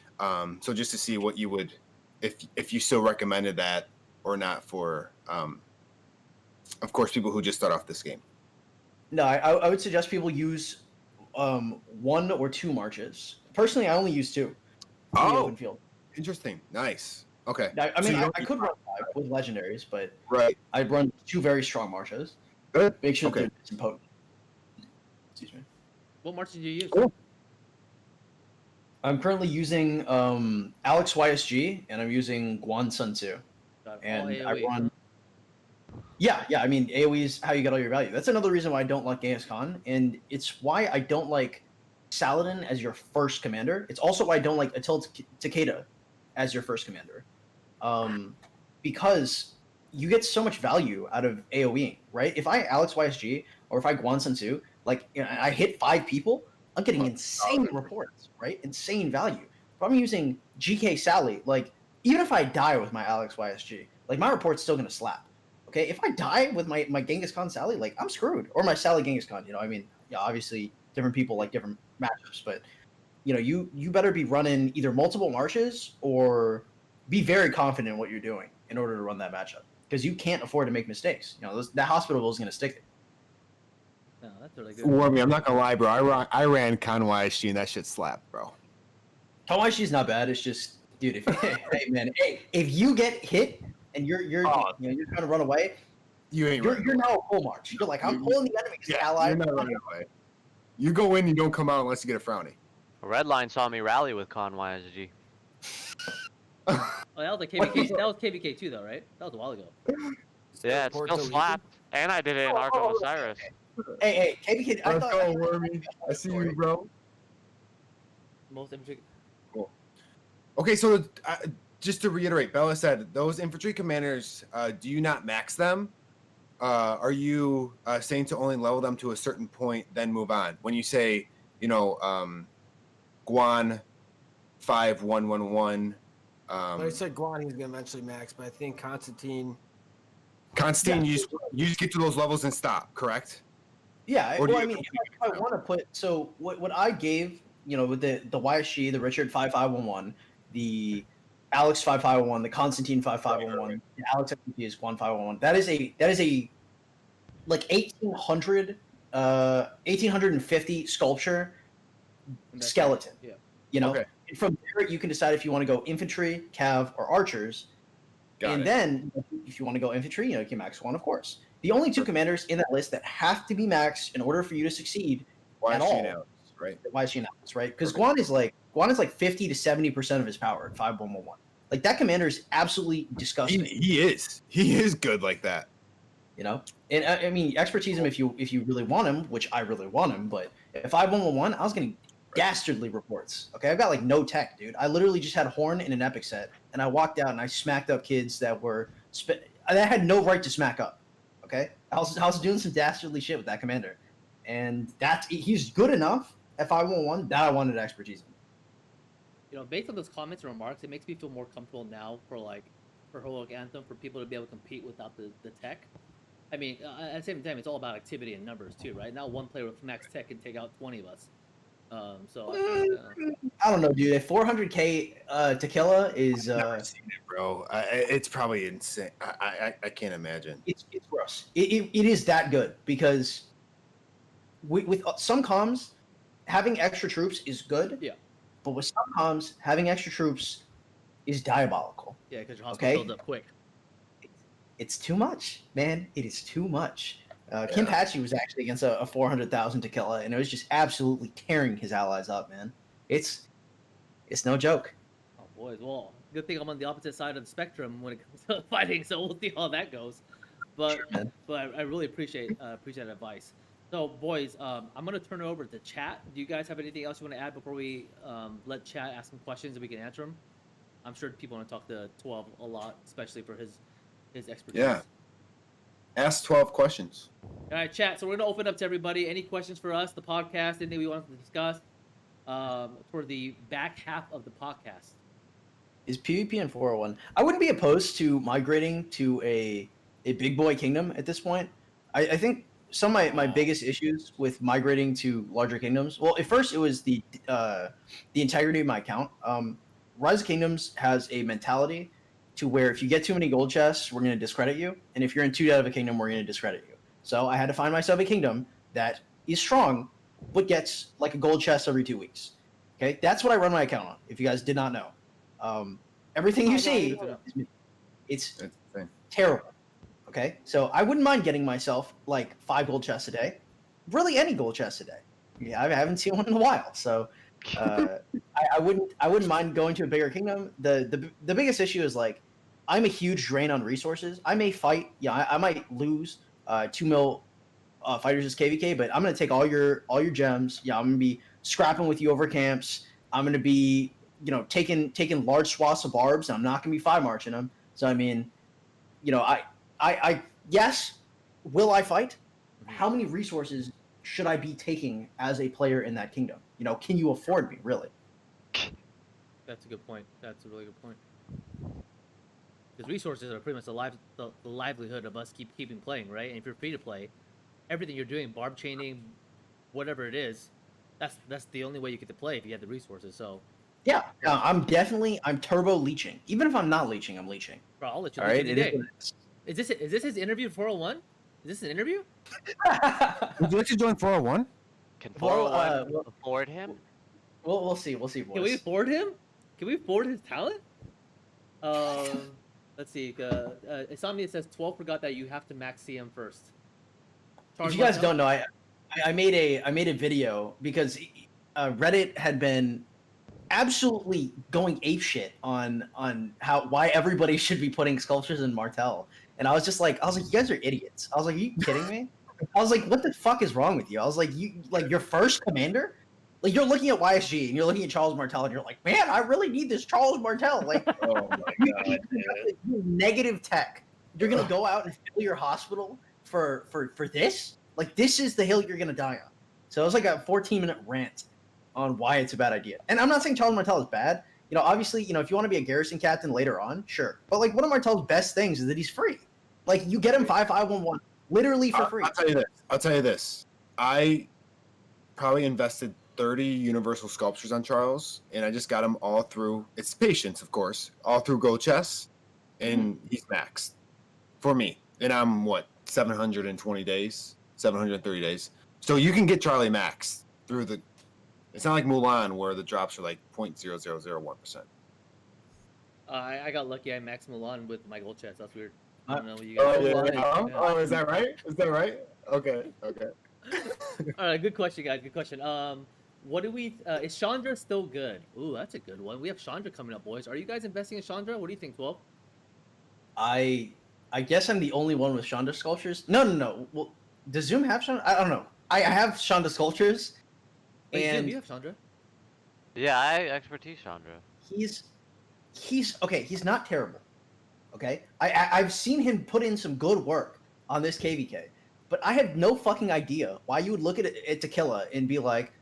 So just to see what you would, if you still recommended that or not for, of course, people who just start off this game. No, I would suggest people use 1 or 2 marches. Personally, I only use 2. in the Oh. open field. Interesting. Nice. Okay. I So mean, you I don't- could run 5 with legendaries, but Right. I'd run 2 very strong marches. Good. Make sure Okay. they're nice and potent. Excuse me. What march did you use? Cool. I'm currently using Alex YSG, and I'm using Guan Sun Tzu. Got it. All And I AoE. run. Yeah. I mean, AoE is how you get all your value. That's another reason why I don't like Genghis Khan, and it's why I don't like Saladin as your first commander. It's also why I don't like Attila Takeda as your first commander, because you get so much value out of AoEing, right? If I Alex YSG or if I Guan Sun Tzu, I hit 5 people, I'm getting insane reports, right? Insane value. If I'm using GK Sally, like even if I die with my Alex YSG, like my report's still gonna slap. Okay, if I die with my Genghis Khan Sally, like I'm screwed. Or my Sally Genghis Khan, I mean, yeah, obviously different people like different matchups, but you better be running either multiple marches or be very confident in what you're doing in order to run that matchup because you can't afford to make mistakes. That hospital is gonna stick it. No, that's really good. Warmy, I'm not gonna lie, bro. I ran Con YSG and that shit slapped, bro. Khan YSG is not bad. It's just, dude, if you get hit and you're trying to run away, You're now a full march. You're like, I'm pulling the enemy's ally. You're not running away. You go in, you don't come out unless you get a frowny. Redline saw me rally with Con YSG. Oh, that was like KVK. That was KVK too, though, right? That was a while ago. Yeah, it still slapped. And I did it in Arkham Osiris. Hey, KVK. Let's go, Wormy. I see you, bro. Most infantry. Okay, so just to reiterate, Bella said those infantry commanders. Do you not max them? Are you saying to only level them to a certain point, then move on? When you say, Guan 5111. I said Guan he's gonna eventually max, but I think Constantine, you just get to those levels and stop, correct? Yeah, Or do well, you- I mean, if I want to put what I gave, with the YSG, the Richard 5511, the Alex 5511, the Constantine 5511, the Alex FTP is Guan 511. That is a like 1850 sculpture skeleton. Yeah. Okay. And from there you can decide if you want to go infantry, cav, or archers. Then if you want to go infantry, you can max Guan, of course. The only two commanders in that list that have to be maxed in order for you to succeed at all, right? YSG and Alex, right? Because Guan is like 50 to 70% of his power at 5111. Like that commander is absolutely disgusting. He is good like that. And I mean, expertise him if you really want him, which I really want him. But at 5111, I was getting dastardly reports. Okay, I've got like no tech, dude. I literally just had Horn in an epic set, and I walked out and I smacked up kids that had no right to smack up. Okay, I was doing some dastardly shit with that commander, and he's good enough at 5111 that I wanted expertise him. Based on those comments and remarks, it makes me feel more comfortable now for Heroic Anthem, for people to be able to compete without the tech. I mean, at the same time, it's all about activity and numbers too, right? Now one player with max tech can take out 20 of us. I don't know, dude. A 400k tequila is. Never seen it, bro. It's probably insane. I can't imagine. It's gross. It is that good because with some comms, having extra troops is good. Yeah. But with some comms, having extra troops is diabolical. Yeah, because your hospital builds up quick. It's too much, man. It is too much. Kim Patchy was actually against a 400,000 tequila, and it was just absolutely tearing his allies up, man. It's no joke. Oh, boys. Well, good thing I'm on the opposite side of the spectrum when it comes to fighting, so we'll see how that goes. But I really appreciate that advice. So, boys, I'm going to turn it over to chat. Do you guys have anything else you want to add before we let chat ask some questions and we can answer them? I'm sure people want to talk to 12 a lot, especially for his expertise. Yeah. Ask 12 questions. All right, chat. So we're going to open up to everybody. Any questions for us, the podcast, anything we want to discuss for the back half of the podcast? Is PvP in 401? I wouldn't be opposed to migrating to a big boy kingdom at this point. I think some of my biggest issues with migrating to larger kingdoms. Well, at first it was the integrity of my account. Rise of Kingdoms has a mentality to where if you get too many gold chests, we're going to discredit you, and if you're in too out of a kingdom, we're going to discredit you. So I had to find myself a kingdom that is strong, but gets like a gold chest every 2 weeks. Okay, that's what I run my account on. If you guys did not know, everything you see, it's terrible. Okay, so I wouldn't mind getting myself like 5 gold chests a day, really any gold chests a day. Yeah, I haven't seen one in a while, so I wouldn't mind going to a bigger kingdom. The biggest issue is like I'm a huge drain on resources. I may fight, I might lose 2 mil fighters as KVK, but I'm gonna take all your gems. Yeah, I'm gonna be scrapping with you over camps. I'm gonna be taking large swaths of barbs, and I'm not gonna be 5 marching them. So I mean, I yes, will I fight? How many resources should I be taking as a player in that kingdom? You know, can you afford me really? That's a good point. That's a really good point. Because resources are pretty much the livelihood of us keeping playing, right? And if you're free to play, everything you're doing, barb chaining, whatever it is, that's the only way you get to play if you have the resources. So, Yeah, I'm turbo leeching. Even if I'm not leeching, I'm leeching. bro, I'll let you All leech right, any it day. is. Is this his interview 401? Is this an interview? Would you like to join 401? Can Well, 401 afford him? We'll see, boys. Can we afford him? Can we afford his talent? Let's see. Insomnia says 12 forgot that you have to max CM first. If you guys don't know, I made a video because Reddit had been absolutely going apeshit on why everybody should be putting sculptures in Martel, and I was like, you guys are idiots. I was like, are you kidding me? I was like, what the fuck is wrong with you? I was like, your first commander. Like, you're looking at YSG and you're looking at Charles Martel and you're like, man, I really need this Charles Martel. Like, Oh my god. negative tech. You're gonna go out and fill your hospital for this? Like, this is the hill you're gonna die on. So it was like a 14-minute rant on why it's a bad idea. And I'm not saying Charles Martel is bad. You know, obviously, you know, if you want to be a garrison captain later on, sure. But like, one of Martel's best things is that he's free. Like, you get him 5.511 literally for free. I'll tell you this. I probably invested 30 universal sculptures on Charles, and I just got him all through. It's patience, of course, all through Go Chess, and he's maxed for me. And I'm 720 days, 730 days. So you can get Charlie maxed through the. It's not like Mulan where the drops are like 0.0001%. I got lucky. I maxed Milan with my gold chest. That's weird. I don't know what you Oh, guys. yeah. Oh, is that right? Is that right? Okay. All right, good question, guys. Good question. What do we? Is Chandra still good? Ooh, that's a good one. We have Chandra coming up, boys. Are you guys investing in Chandra? What do you think, 12? I guess I'm the only one with Chandra sculptures. No. Well, does Zoom have Chandra? I don't know. I have Chandra sculptures, Wait, Zoom, and you have Chandra. Yeah, I expertise Chandra. he's okay. He's not terrible. Okay, I've seen him put in some good work on this KVK, but I have no fucking idea why you would look at it Tequila and be like,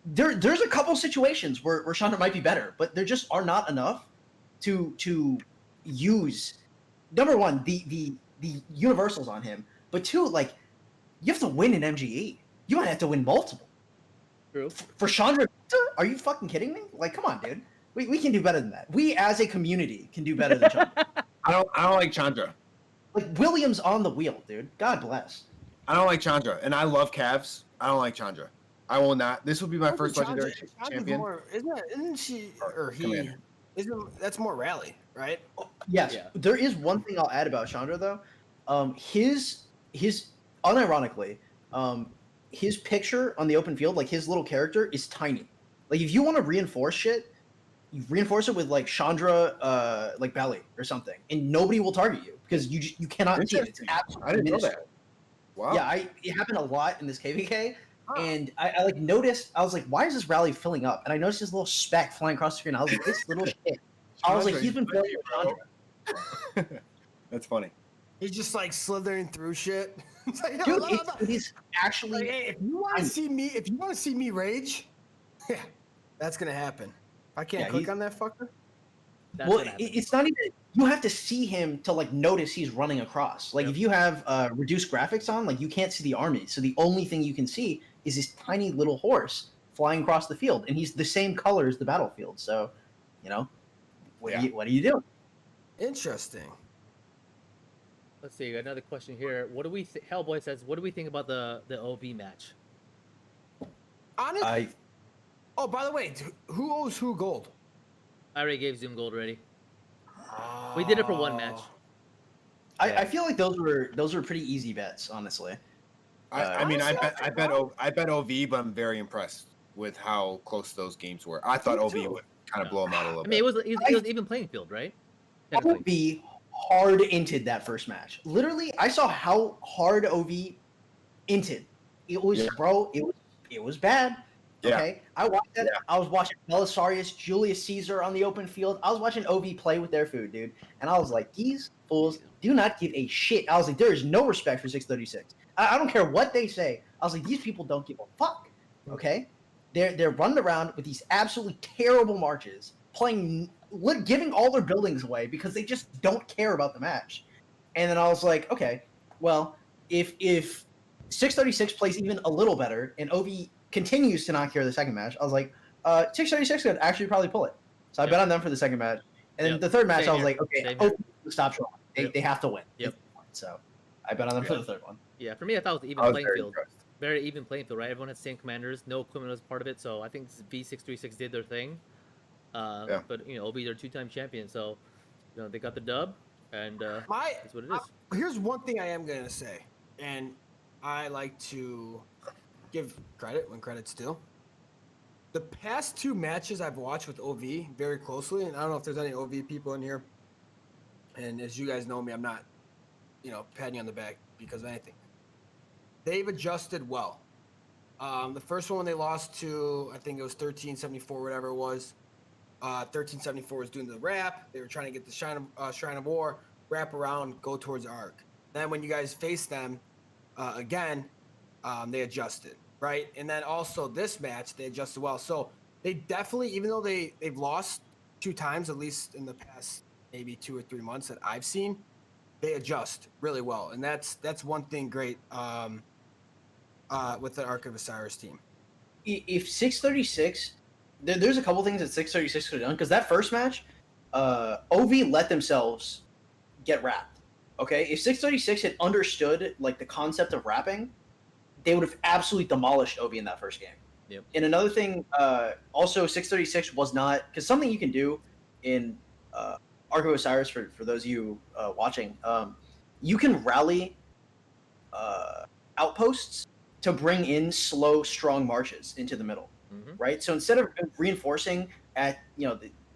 there's a couple situations where Chandra might be better, but there just are not enough to use. Number one, the universals on him, but two, like, you have to win an MGE. You might have to win multiple. True. For Chandra, are you fucking kidding me? Like, come on, dude. We can do better than that. We as a community can do better than Chandra. I don't like Chandra. Like, Williams on the wheel, dude. God bless. I don't like Chandra, and I love Cavs. I don't like Chandra. I will not. This will be my first legendary champion. Isn't she or he? Commander. That's more rally, right? Yes. Yeah. There is one thing I'll add about Chandra though. His unironically, his picture on the open field, like his little character, is tiny. Like, if you want to reinforce shit, you reinforce it with like Chandra, like belly or something, and nobody will target you because you cannot see it. It's absolutely I didn't know minuscule. that. Wow. Yeah, it happened a lot in this KVK, and I like noticed. I was like, why is this rally filling up? And I noticed this little speck flying across the screen. I was like, this little shit. I was like, he's been playing with Chandra. That's funny. He's just like slithering through shit. It's like, Dude, no. he's actually. Like, hey, if you want to see me rage, yeah, that's gonna happen. I can't Yeah, click he's- on that fucker. That's Well, what happened. it's not even. You have to see him to like notice he's running across. Like, if you have reduced graphics on, like, you can't see the army. So the only thing you can see is this tiny little horse flying across the field, and he's the same color as the battlefield. So, you know, what are you doing? Interesting. Let's see. Another question here. What do we? Hellboy says, what do we think about the OV match? Honestly. Oh, by the way, who owes who gold? I already gave Zoom gold already. We did it for one match. I feel like those were pretty easy bets, honestly. I mean, I bet OV, but I'm very impressed with how close those games were. I thought Me OV too. would kind of blow them out a little I bit. mean, it was even playing field, right? OV hard inted that first match. Literally, I saw how hard OV inted. It was, bro. It was bad. Yeah. Okay, I watched that. Yeah. I was watching Belisarius, Julius Caesar on the open field. I was watching OV play with their food, dude, and I was like, these fools do not give a shit. I was like, there is no respect for 636. I don't care what they say I was like, these people don't give a fuck. Okay, they're running around with these absolutely terrible marches, giving all their buildings away because they just don't care about the match. And then I was like, okay, well, if 636 plays even a little better and OV continues to not care the second match, I was like, 636 could actually probably pull it. So I bet on them for the second match. And then the third match, Same I was here. like, okay, Same OV here. stop trolling. They have to win. Yep. So I bet on them for the third one. Yeah, for me, I thought it was an even I was playing very field. impressed. Very even playing field, right? Everyone had the same commanders. No equipment was part of it, so I think V636 did their thing. Yeah. But you know, OB, they're two-time champions, so you know they got the dub, and that's what it is. Here's one thing I am gonna say, and I like to give credit when credit's due. The past 2 matches I've watched with OV very closely, and I don't know if there's any OV people in here. And as you guys know me, I'm not, patting you on the back because of anything. They've adjusted well. The first one they lost to, I think it was 1374, whatever it was. 1374 was doing the wrap. They were trying to get the Shrine of War, wrap around, go towards the Arc. Then when you guys faced them again, they adjusted, right? And then also this match, they adjusted well. So they definitely, even though they've lost 2 times, at least in the past maybe 2 or 3 months that I've seen, they adjust really well. And that's one thing great with the Arc of Osiris team. If 636, there's a couple things that 636 could have done, because that first match, OV let themselves get wrapped. Okay, if 636 had understood like the concept of wrapping, they would have absolutely demolished OV in that first game. Yep. And another thing, also 636 was not, because something you can do in Arc of Osiris, for those of you watching, you can rally outposts to bring in slow, strong marches into the middle, right? So instead of reinforcing at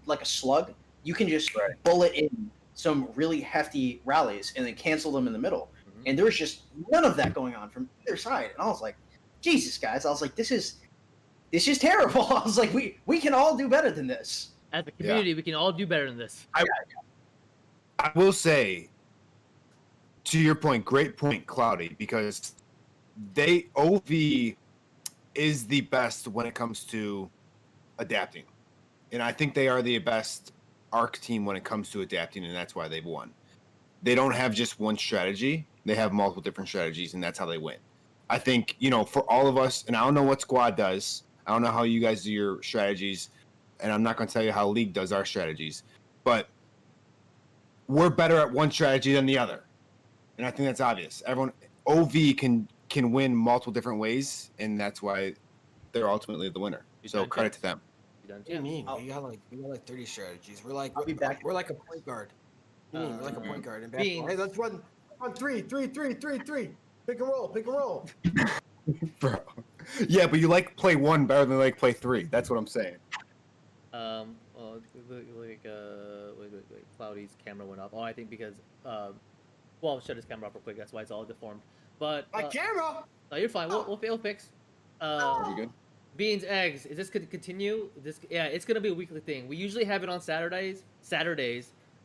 like a slug, you can just bullet in some really hefty rallies and then cancel them in the middle. And there was just none of that going on from either side. And I was like, Jesus, guys! I was like, this is terrible. I was like, we can all do better than this. As a community, we can all do better than this. I will say, to your point, great point, Cloudy, because OV is the best when it comes to adapting. And I think they are the best Arc team when it comes to adapting, and that's why they've won. They don't have just one strategy. They have multiple different strategies, and that's how they win. I think, for all of us, and I don't know what Squad does. I don't know how you guys do your strategies, and I'm not going to tell you how League does our strategies. But we're better at one strategy than the other. And I think that's obvious. OV can win multiple different ways, and that's why they're ultimately the winner. So credit to them. What do you mean? We got like 30 strategies. We're like I'll be back. we're like a point guard. What do you mean? We're like a point guard in basketball. Beans. Hey, let's run 3. Pick and roll. Bro. Yeah, but you like play 1 better than like play 3. That's what I'm saying. Wait, Cloudy's camera went off. Oh, I think because shut his camera off real quick. That's why it's all deformed. But My camera. no, you're fine. We'll fix. Are you good? Beans, eggs. Is this going to continue? It's going to be a weekly thing. We usually have it on Saturdays,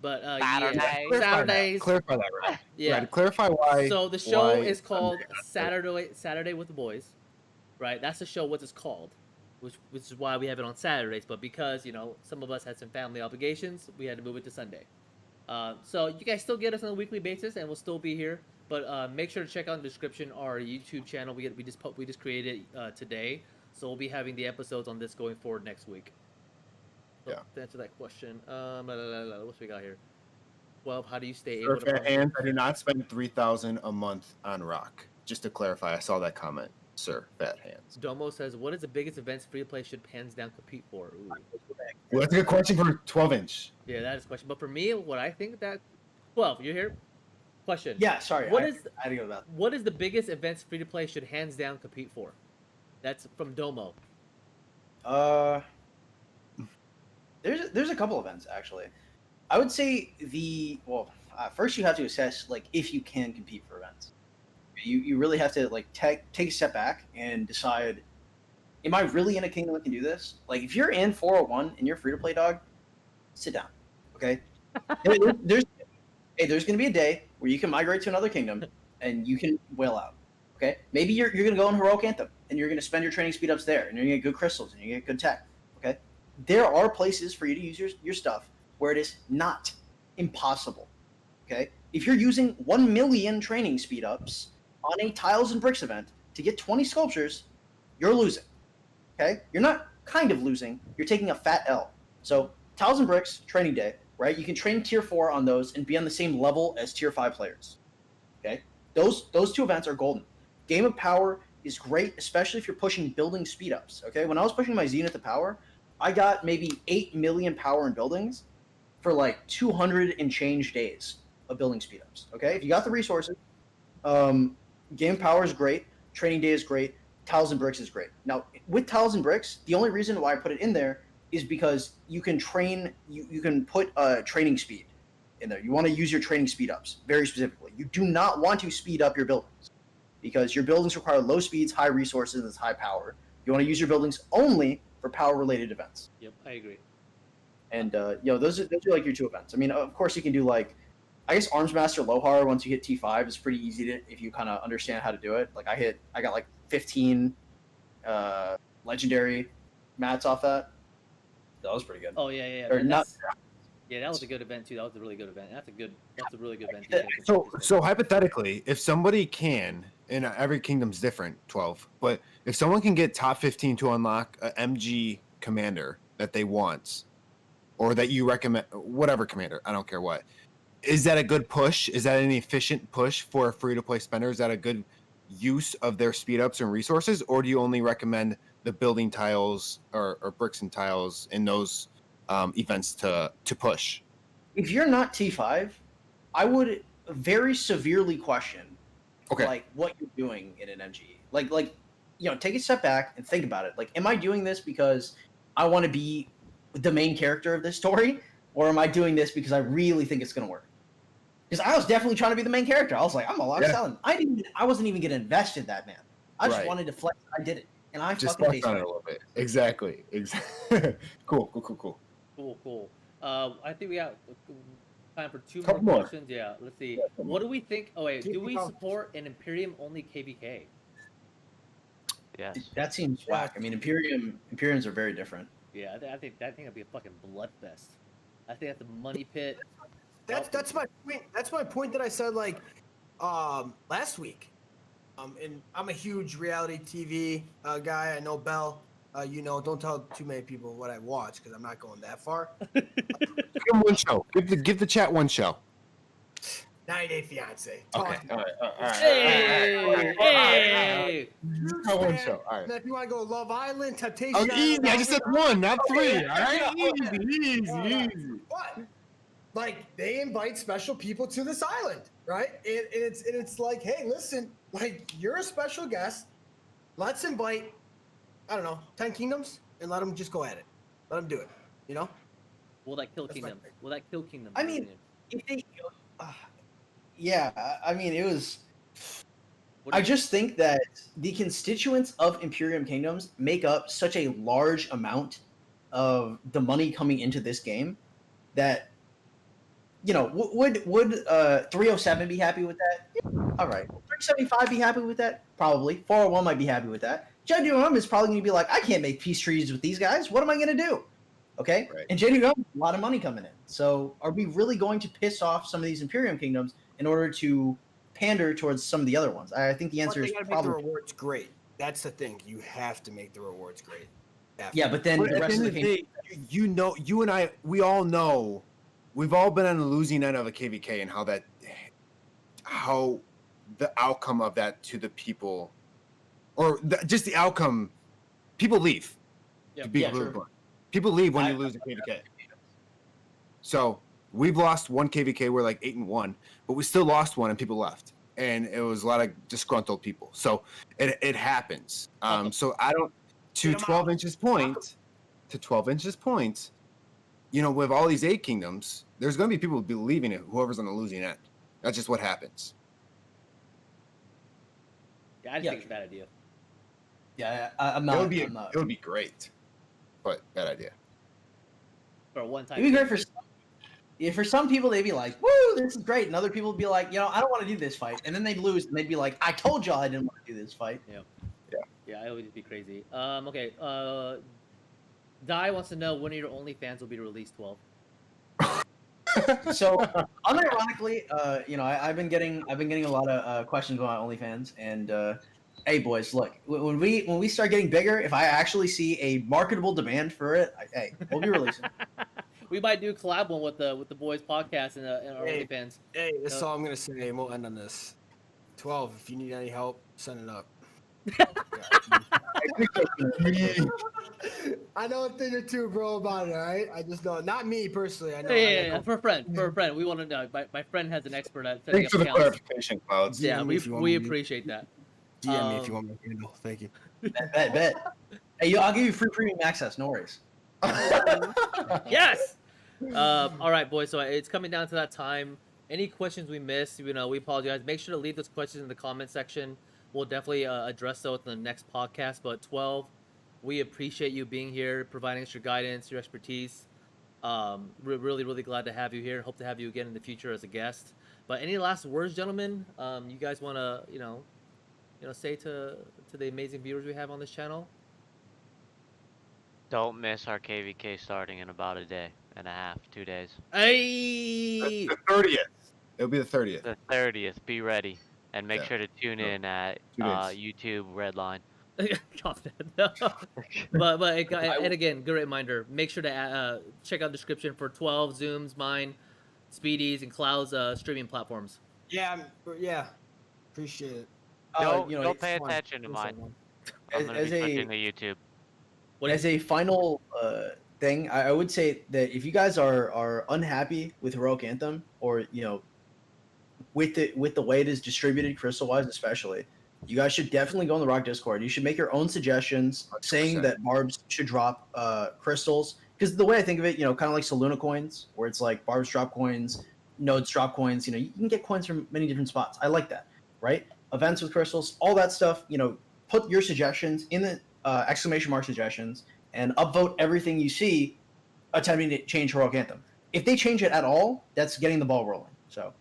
but Saturdays. Clarify that, right? Yeah. Right, clarify why. So the show why is called Sunday. Saturday with the Boys, right? That's the show. What it's called, which is why we have it on Saturdays. But because some of us had some family obligations, we had to move it to Sunday. So you guys still get us on a weekly basis, and we'll still be here. But make sure to check out in the description our YouTube channel. We just created today, so we'll be having the episodes on this going forward next week. So Yeah. To answer that question, what we got here? 12. How do you stay able Sir, to? Fat Hands, I do not spend $3,000 a month on Rock. Just to clarify, I saw that comment, Sir Fat Hands. Domo says, "What is the biggest events free to play should hands down compete for?" Ooh. Well, that's a good question for 12-inch. Yeah, that is a question. But for me, what I think that 12, you're here. Question. Yeah, sorry. What I is had to go to that. what is the biggest events free to play should hands down compete for? That's from Domo. There's a couple events actually. I would say first you have to assess like if you can compete for events. You really have to like take a step back and decide, am I really in a kingdom that can do this? Like if you're in 401 and you're free to play, dog, sit down, okay? there's going to be a day where you can migrate to another kingdom and you can whale out, Okay, maybe you're gonna go in Heroic Anthem and you're gonna spend your training speed ups there, and you're gonna get good crystals and you get good tech. Okay, there are places for you to use your stuff where it is not impossible. Okay, if you're using 1 million training speed ups on a tiles and bricks event to get 20 sculptures, you're losing. Okay, you're not kind of losing. You're taking a fat L. So tiles and bricks training day, right? You can train tier 4 on those and be on the same level as tier 5 players. Okay, those two events are golden. Game of Power is great, especially if you're pushing building speed ups. Okay, when I was pushing my Zenith to power, I got maybe 8 million power in buildings for like 200 and change days of building speed ups. Okay, if you got the resources, Game of Power is great, Training Day is great, Tiles and Bricks is great. Now with Tiles and Bricks, the only reason why I put it in there is because you can train, you can put training speed in there. You want to use your training speed ups very specifically. You do not want to speed up your buildings because your buildings require low speeds, high resources, and high power. You want to use your buildings only for power related events. Yep, I agree. And those are like your two events. I mean, of course you can do like, I guess Arms Master Lohar once you hit T5 is pretty easy to, if you kind of understand how to do it. Like I got like 15 legendary mats off that. That was pretty good. Oh yeah. Or not. Yeah, that was a good event too. That was a really good event. That's a really good event. So hypothetically, if somebody can, and every kingdom's different, 12, but if someone can get top 15 to unlock a MG commander that they want, or that you recommend, whatever commander, I don't care what, is that a good push? Is that an efficient push for a free-to-play spender? Is that a good use of their speed ups and resources, or do you only recommend the building tiles or bricks and tiles in those events to push? If you're not T5, I would very severely question like what you're doing in an MG. Like take a step back and think about it. Like, am I doing this because I want to be the main character of this story, or am I doing this because I really think it's gonna work? Because I was definitely trying to be the main character. I was like, I'm a lot selling. I wasn't even gonna invest in that, man. I just wanted to flex. I did it, and I just fucking flex on it a little bit. Exactly. Cool. Cool. I think we have time for two Couple more more. questions. Yeah, let's see. What do we think? Oh wait, do we support an Imperium only KVK? Yes. That seems whack. I mean, Imperiums are very different. Yeah, I think that'd be a fucking bloodfest. I think that's a money pit. That's my point. That's my point that I said like last week. And I'm a huge reality TV guy. I know Bell. Don't tell too many people what I watch because I'm not going that far. Give them one show. Give the chat one show. 90 Day Fiance. Okay. All right. Hey! One show. All right. And if you want to go Love Island, Temptation Oh, Island, easy. I just said one, not three. All right. Okay. Easy. But like they invite special people to this island, right? And it's like, hey, listen, like you're a special guest. Let's invite, I don't know, 10 kingdoms and let them just go at it. Let them do it. You know? Will that kill That's my Kingdom? pick. Will that kill Kingdom? I mean, if they, I mean, it was. I just think that the constituents of Imperium Kingdoms make up such a large amount of the money coming into this game that, would 307 be happy with that? Yeah, all right. 375 be happy with that? Probably. 401 might be happy with that. JWM is probably going to be like, I can't make peace treaties with these guys. What am I going to do? Okay? Right. And JWM has a lot of money coming in. So are we really going to piss off some of these Imperium Kingdoms in order to pander towards some of the other ones? I think the answer is Make the probably rewards great. That's the thing. You have to make the rewards great. yeah. But then But the at rest the of end the of the day, you and I, we all know, we've all been on the losing end of a KVK and how the outcome of that to the people, or just the outcome, people leave. Yeah. To be Yeah, completely true. blunt. People leave when you lose a KVK. So we've lost one KVK. We're like 8-1, but we still lost one, and people left, and it was a lot of disgruntled people. So it happens. So I don't. To Get 'em 12 out. inches point, with all these 8 kingdoms, there's going to be people believing it. Whoever's on the losing end. That's just what happens. Yeah, I just think it's a bad idea. yeah, I'm not. It I'm not. would be great, but bad idea. For a one-time. It'd be great for. for some people they'd be like, "Woo, this is great," and other people would be like, I don't want to do this fight, and then they'd lose, and they'd be like, "I told y'all I didn't want to do this fight." Yeah, it would be crazy. Okay. Di wants to know when your OnlyFans will be released. 12. So, unironically, I've been getting a lot of questions about OnlyFans, and hey, boys, look, when we start getting bigger, if I actually see a marketable demand for it, hey, we'll be releasing. We might do a collab one with the Boyz podcast and our Hey. OnlyFans. Hey, that's all I'm gonna say. And we'll end on this. 12. If you need any help, send it up. I know a thing or two, bro, about it. All right, I just know, not me personally. I know. Yeah, for a friend. We want to know. My friend has an expert at setting Thanks up for the accounts. clarification, Clouds. Yeah, DM me if you want we me to. appreciate that. DM me if you want my handle. Thank you. Bet. Hey, I'll give you free premium access. No worries. Yes. All right, boys. So it's coming down to that time. Any questions we missed, we apologize. Make sure to leave those questions in the comment section. We'll definitely address those in the next podcast. But 12, we appreciate you being here, providing us your guidance, your expertise. We're really, really glad to have you here. Hope to have you again in the future as a guest. But any last words, gentlemen? You guys want to, say to the amazing viewers we have on this channel? Don't miss our KVK starting in about a day and a half, 2 days. Hey! The 30th. It'll be the 30th. The 30th. Be ready and make Yeah. sure to tune in at 2 days. YouTube Redline. but and again, good reminder. Make sure to check out the description for 12 Zooms, mine, Speedi's, and Cloud's streaming platforms. Yeah. Appreciate it. Don't pay attention to mine. I'm gonna be As a switching to YouTube. as a final thing, I would say that if you guys are unhappy with Heroic Anthem, or with the way it is distributed, crystal wise especially, you guys should definitely go on the Rock Discord. You should make your own suggestions, 100%. saying that Barbs should drop crystals. Because the way I think of it, kind of like Soluna coins, where it's like Barbs drop coins, Nodes drop coins. You can get coins from many different spots. I like that, right? Events with crystals, all that stuff. Put your suggestions in the exclamation mark suggestions and upvote everything you see attempting to change Heroic Anthem. If they change it at all, that's getting the ball rolling. So,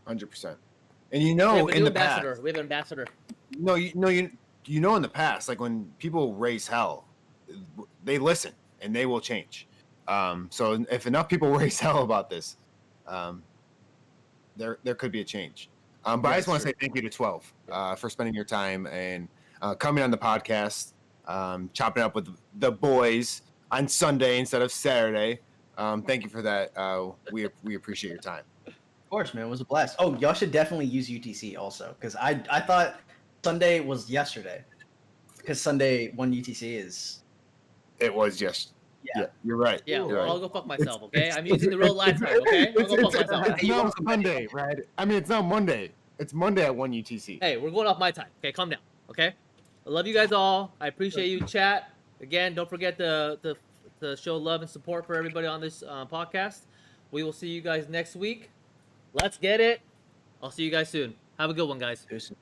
100%. And We have a in new the ambassador. past, We have an ambassador. in the past, like when people raise hell, they listen and they will change. So if enough people raise hell about this, there could be a change. But I just want to say thank you to 12 for spending your time and coming on the podcast, chopping up with the boys on Sunday instead of Saturday. Thank you for that. We appreciate your time. of course, man, it was a blast. Oh, y'all should definitely use UTC also, because I thought Sunday was yesterday, because Sunday 1 UTC is. It was just. Yeah, you're right. Yeah, You're well, right. I'll go fuck myself, okay? I'm using the real live time, okay? I'll go fuck myself. It's not Monday, right? I mean, it's not Monday. It's Monday at 1 UTC. Hey, we're going off my time. Okay, calm down. Okay, I love you guys all. I appreciate you, chat. Again, don't forget to show love and support for everybody on this podcast. We will see you guys next week. Let's get it. I'll see you guys soon. Have a good one, guys. Peace.